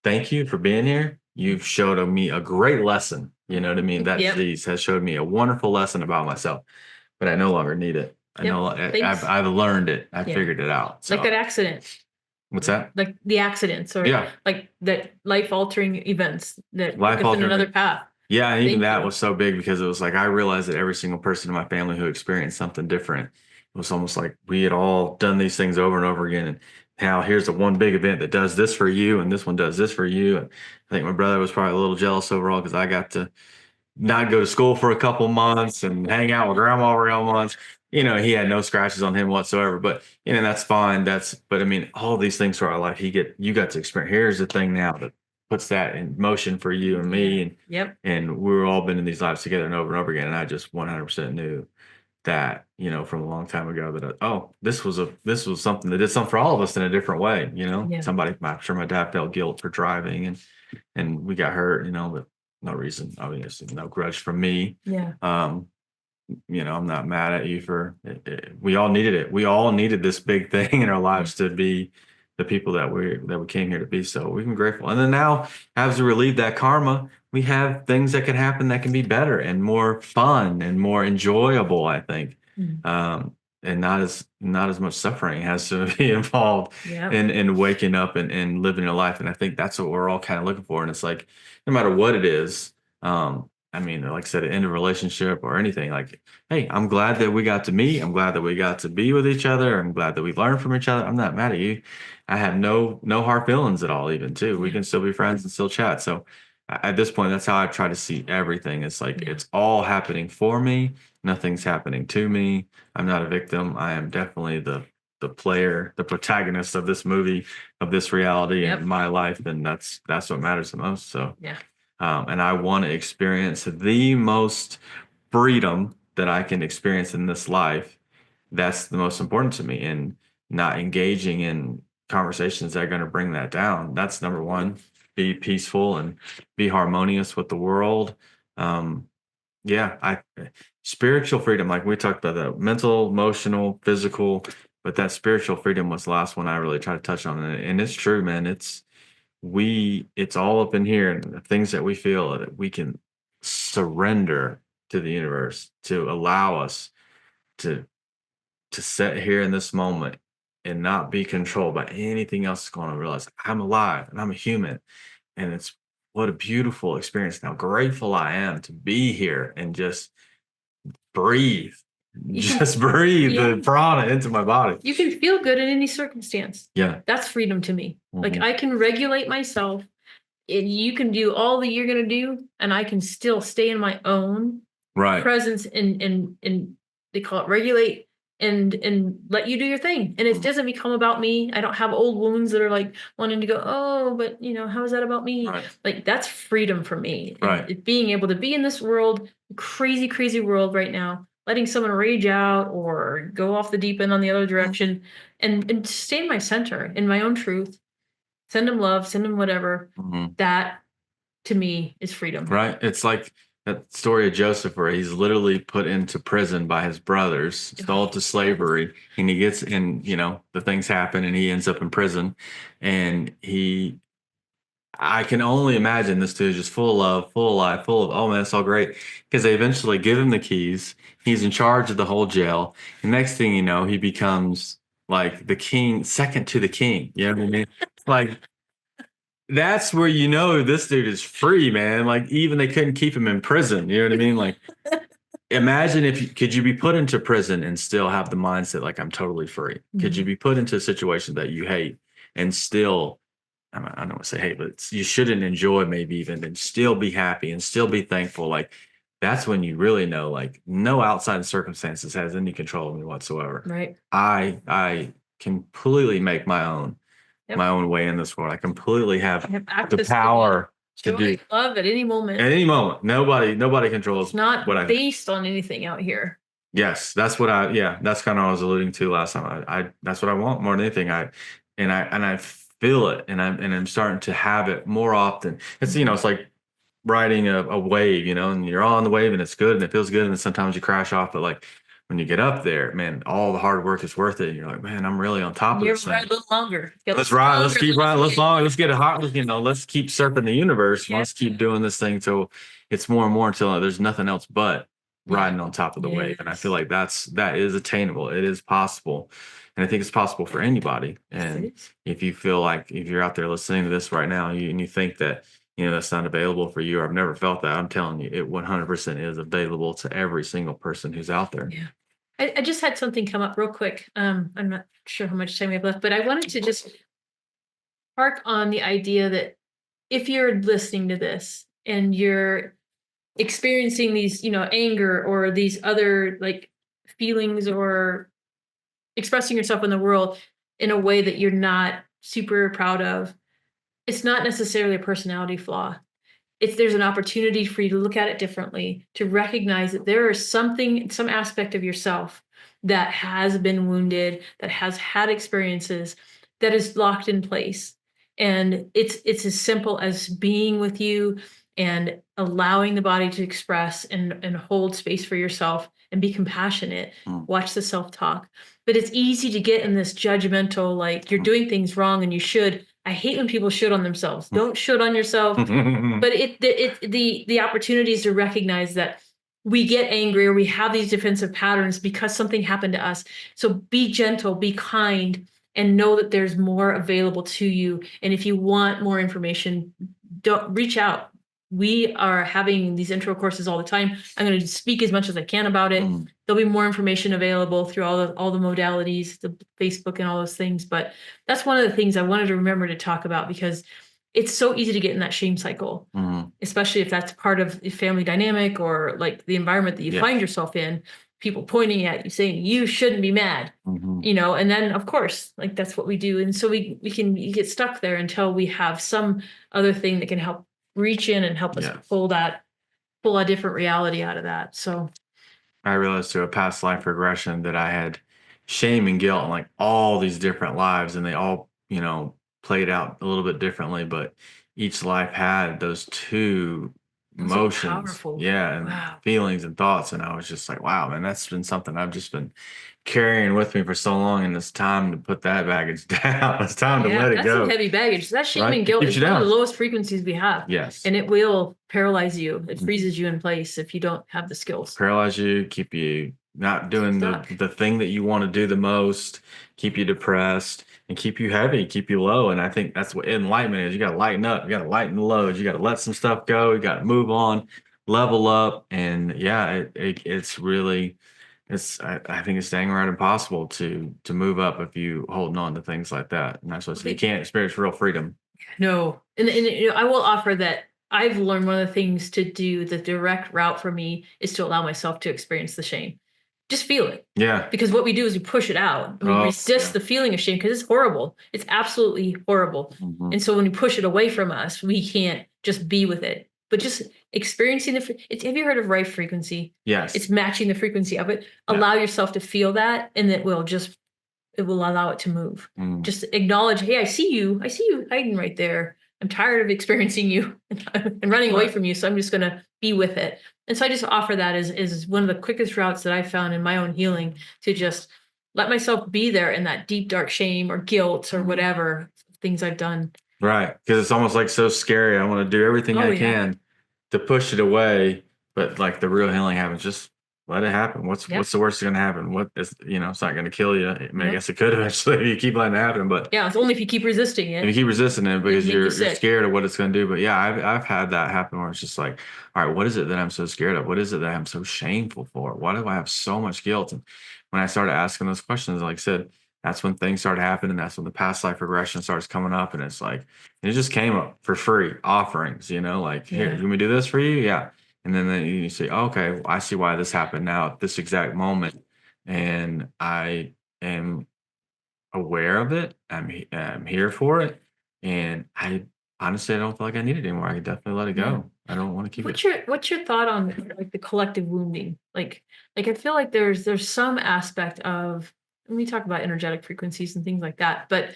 thank you for being here. You've showed me a great lesson. You know what I mean? That disease has showed me a wonderful lesson about myself, but I no longer need it. I've learned it. I figured it out. So. Like that accident. What's that? Like the accidents or like that life-altering events that took us in another path. Yeah, and even that was so big because it was like I realized that every single person in my family who experienced something different, it was almost like we had all done these things over and over again. And now here's the one big event that does this for you, and this one does this for you. And I think my brother was probably a little jealous overall because I got to not go to school for a couple months and hang out with grandma for a couple months. He had no scratches on him whatsoever, but that's fine. But I mean, all these things for our life, you got to experience. Here's the thing now that puts that in motion for you and me. And we've all been in these lives together and over again. And I just 100% knew that, from a long time ago that, this was something that did something for all of us in a different way. I'm sure my dad felt guilt for driving and we got hurt, but no reason, obviously, no grudge from me. I'm not mad at you for it. We all needed it. We all needed this big thing in our lives to be the people that we came here to be. So we've been grateful. And then now, as we relieve that karma, we have things that can happen that can be better and more fun and more enjoyable, I think. And not as much suffering has to be involved in waking up and living your life. And I think that's what we're all kind of looking for. And it's like, no matter what it is, like I said, end of a relationship or anything, like, hey, I'm glad that we got to meet. I'm glad that we got to be with each other. I'm glad that we learned from each other. I'm not mad at you. I have no hard feelings at all, even too. We can still be friends and still chat. So at this point, that's how I try to see everything. It's like, it's all happening for me. Nothing's happening to me. I'm not a victim. I am definitely the player, the protagonist of this movie, of this reality in my life. And that's what matters the most. So, and I want to experience the most freedom that I can experience in this life. That's the most important to me, and not engaging in conversations that are going to bring that down. That's number one. Be peaceful and be harmonious with the world. Spiritual freedom, like we talked about that, mental, emotional, physical, but that spiritual freedom was the last one I really tried to touch on. And it's true, man. It's all up in here, and the things that we feel that we can surrender to the universe to allow us to sit here in this moment and not be controlled by anything else that's going on. Realize I'm alive and I'm a human, and it's what a beautiful experience. How grateful I am to be here and just breathe. Breathe the prana into my body. You can feel good in any circumstance. Yeah. That's freedom to me. Like I can regulate myself, and you can do all that you're going to do, and I can still stay in my own presence and they call it regulate and let you do your thing. And it doesn't become about me. I don't have old wounds that are like wanting to go, but how is that about me? Like that's freedom for me. And being able to be in this world, crazy, crazy world right now, letting someone rage out or go off the deep end on the other direction and stay in my center, in my own truth, send them love, send them whatever. That to me is freedom. Right. It's like, that story of Joseph where he's literally put into prison by his brothers, sold to slavery, and he gets in, the things happen and he ends up in prison. And I can only imagine this dude is just full of love, full of life, full of, oh man, it's all great. Because they eventually give him the keys. He's in charge of the whole jail. And next thing you know, he becomes like the king, second to the king. You know what I mean? Like, that's where you know this dude is free, man. Like, even they couldn't keep him in prison. You know what I mean? Like, imagine could you be put into prison and still have the mindset like I'm totally free? Could you be put into a situation that you hate and still, I don't want to say hate, but you shouldn't enjoy maybe even, and still be happy and still be thankful? Like, that's when you really know, like, no outside circumstances has any control of me whatsoever. Right. I completely make my own way in this world. I completely have the power to do love at any moment. At any moment. Nobody controls. It's not based on anything out here. Yes, that's what that's kind of what I was alluding to last time. I that's what I want more than anything. I feel it, and I'm starting to have it more often. It's it's like riding a wave, and you're on the wave and it's good and it feels good, and then sometimes you crash off, but like when you get up there, man, all the hard work is worth it. And you're like, man, I'm really on top of this thing. Ride a little longer. Let's ride. Let's keep riding. Let's get it hot. Let's keep surfing the universe. Yeah. Let's keep doing this thing till it's more and more until there's nothing else but riding on top of the wave. And I feel like that is attainable. It is possible. And I think it's possible for anybody. And if you feel like, if you're out there listening to this right now and you think that, that's not available for you, or I've never felt that, I'm telling you, it 100% is available to every single person who's out there. Yeah. I just had something come up real quick. I'm not sure how much time we have left, but I wanted to just park on the idea that if you're listening to this and you're experiencing these, anger or these other like feelings, or expressing yourself in the world in a way that you're not super proud of, it's not necessarily a personality flaw. There's an opportunity for you to look at it differently, to recognize that there is some aspect of yourself that has been wounded, that has had experiences, that is locked in place. And it's as simple as being with you and allowing the body to express and hold space for yourself and be compassionate. Watch the self-talk. But it's easy to get in this judgmental, like you're doing things wrong and you should. I hate when people should on themselves. Don't should on yourself. But the opportunities to recognize that we get angry or we have these defensive patterns because something happened to us. So be gentle, be kind, and know that there's more available to you. And if you want more information, don't reach out. We are having these intro courses all the time. I'm going to speak as much as I can about it. There'll be more information available through all the modalities, the Facebook and all those things. But that's one of the things I wanted to remember to talk about, because it's so easy to get in that shame cycle, especially if that's part of the family dynamic or like the environment that you find yourself in. People pointing at you saying you shouldn't be mad, and then of course, like that's what we do. And so we get stuck there until we have some other thing that can help reach in and help us pull a different reality out of that. So I realized through a past life regression that I had shame and guilt in like all these different lives, and they all, played out a little bit differently, but each life had those two emotions, and feelings and thoughts. And I was just like, wow, man, that's been something I've just been carrying with me for so long, and it's time to put that baggage down. It's time to let it go. That's a heavy baggage. That shame and guilt is one of the lowest frequencies we have. Yes. And it will paralyze you. It freezes you in place if you don't have the skills. Paralyze you, keep you not doing the thing that you want to do the most, keep you depressed, and keep you heavy, keep you low. And I think that's what enlightenment is. You got to lighten up. You got to lighten the loads. You got to let some stuff go. You got to move on, level up. And it's really, I think it's dang right impossible to move up if you holding on to things like that. And that's what you can't experience real freedom. No. And I will offer that I've learned one of the things to do, the direct route for me, is to allow myself to experience the shame. Just feel it. Yeah. Because what we do is we push it out. We resist the feeling of shame because it's horrible. It's absolutely horrible. And so when we push it away from us, we can't just be with it. But just experiencing have you heard of right frequency? Yes. It's matching the frequency of it. Allow yourself to feel that, and it will allow it to move. Just acknowledge, hey, I see you hiding right there. I'm tired of experiencing you and running away from you. So I'm just going to be with it. And so I just offer that as one of the quickest routes that I found in my own healing, to just let myself be there in that deep, dark shame or guilt or whatever things I've done. Right. Because it's almost like so scary. I want to do everything Oh, I yeah. can to push it away. But like the real healing happens, just let it happen. What's Yep. the worst that's going to happen? What is, it's not going to kill you. I mean, I Nope. guess it could eventually if you keep letting it happen. But Yeah, it's only if you keep resisting if you it. keep resisting it because make you you're sick. scared of what it's going to do. But yeah, I've had that happen where it's just like, all right, what is it that I'm so scared of? What is it that I'm so shameful for? Why do I have so much guilt? And when I started asking those questions, like I said, that's when things started happening. That's when the past life regression starts coming up, and it's like it just came up for free offerings. Like, here, Yeah. can we do this for you? Yeah. And then you say, oh, okay, well, I see why this happened now at this exact moment, and I am aware of it. I'm here for it, and I honestly I don't feel like I need it anymore. I can definitely let it Yeah. go. I don't want to keep it. What's your thought on like the collective wounding? Like I feel like there's some aspect of, when we talk about energetic frequencies and things like that, but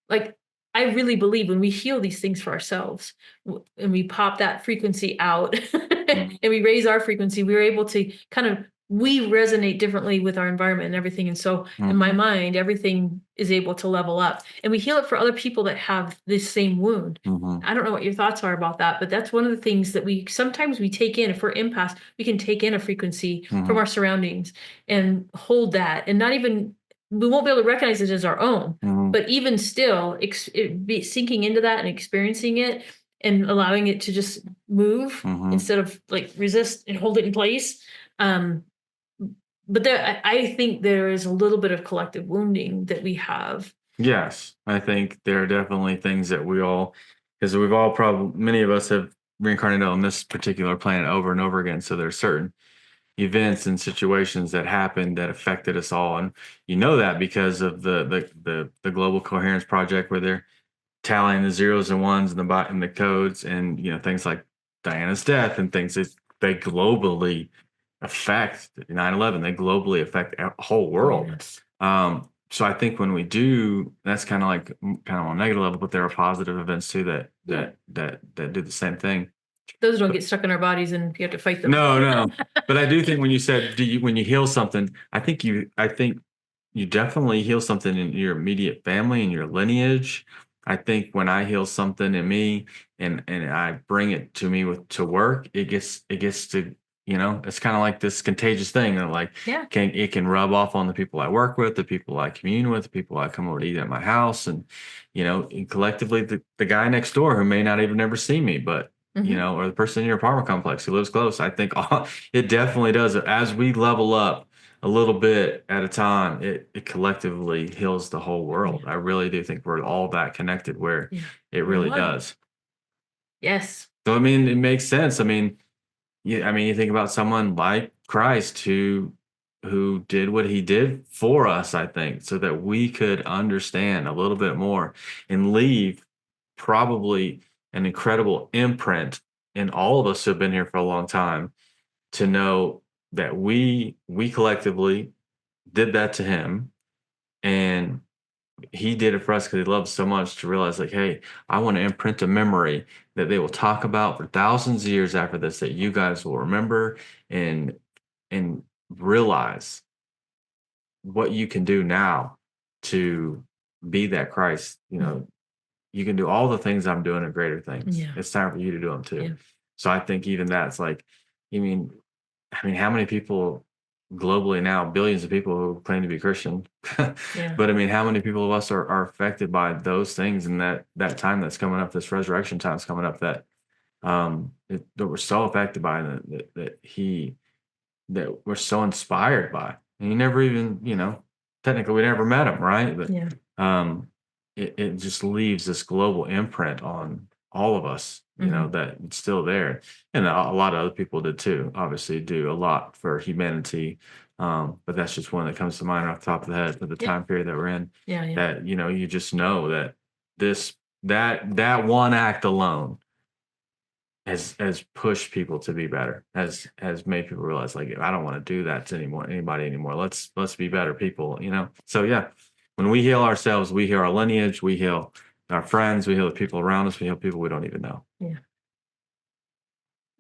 like I really believe when we heal these things for ourselves, and we pop that frequency out and we raise our frequency, we're able to kind of, we resonate differently with our environment and everything. And so in my mind, everything is able to level up, and we heal it for other people that have this same wound. I don't know what your thoughts are about that, but that's one of the things that we sometimes we take in. If we're empaths, we can take in a frequency from our surroundings and hold that, and not even, we won't be able to recognize it as our own. But even still, be sinking into that and experiencing it and allowing it to just move instead of like resist and hold it in place. Um, but I think there is a little bit of collective wounding that we have. Yes, I think there are definitely things that because we've all probably, many of us have reincarnated on this particular planet over and over again. So there's certain events and situations that happened that affected us all, and that because of the Global Coherence Project, where they're tallying the zeros and ones and the codes, and things like Diana's death and things that they globally affect 9/11. They globally affect a whole world. Yes. So I think when we do, that's kind of like kind of on a negative level, but there are positive events too that do the same thing. Those don't get stuck in our bodies and you have to fight them. No. But I do think when you said, when you heal something, I think you definitely heal something in your immediate family and your lineage. I think when I heal something in me and I bring it to me to work, it gets to, it's kind of like this contagious thing that like it can rub off on the people I work with, the people I commune with, the people I come over to eat at my house, and and collectively the guy next door who may not even ever see me, but or the person in your apartment complex who lives close. I think it definitely does. As we level up a little bit at a time, it collectively heals the whole world. I really do think we're all that connected where it really does. Yes. So, I mean, it makes sense. I mean, you think about someone like Christ who did what he did for us, I think, so that we could understand a little bit more and leave probably an incredible imprint in all of us who have been here for a long time, to know that we collectively did that to him, and he did it for us because he loves so much, to realize like, hey, I want to imprint a memory that they will talk about for thousands of years after this, that you guys will remember and realize what you can do now to be that Christ. You can do all the things I'm doing and greater things. It's time for you to do them too. So I think even that's like, I mean, how many people globally now, billions of people who claim to be Christian, but I mean, how many people of us are affected by those things, and that time that's coming up, this resurrection time is coming up, that that we're so affected by, that we're so inspired by. And you never even, technically we never met him, right? But it just leaves this global imprint on all of us, that it's still there. And a lot of other people did too, obviously do a lot for humanity. But that's just one that comes to mind off the top of the head for the time period that we're in. That, you just know that that one act alone has pushed people to be better, has made people realize, like, I don't want to do that to anybody anymore. Let's be better people, So yeah, when we heal ourselves, we heal our lineage, we heal our friends, we heal the people around us, we heal people we don't even know. Yeah.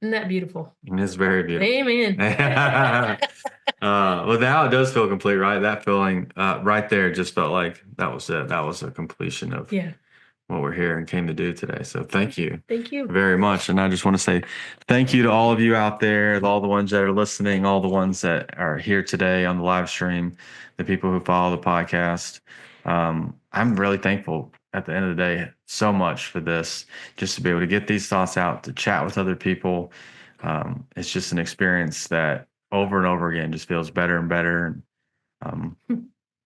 Isn't that beautiful? And it's very beautiful. Amen. Well, now it does feel complete, right? That feeling right there just felt like that was it. That was a completion of what we're here and came to do today. So thank you. Thank you very much. And I just want to say thank you to all of you out there, all the ones that are listening, all the ones that are here today on the live stream, the people who follow the podcast. I'm really thankful at the end of the day so much for this, just to be able to get these thoughts out, to chat with other people. It's just an experience that over and over again just feels better and better. And,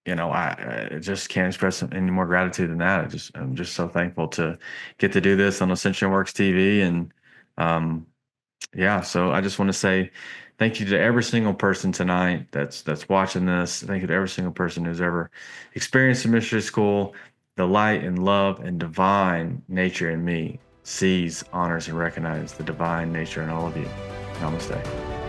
I just can't express any more gratitude than that. I'm just so thankful to get to do this on Ascension Works TV. And so I just want to say thank you to every single person tonight that's watching this. Thank you to every single person who's ever experienced a mystery school. The light and love and divine nature in me sees, honors, and recognizes the divine nature in all of you. Namaste.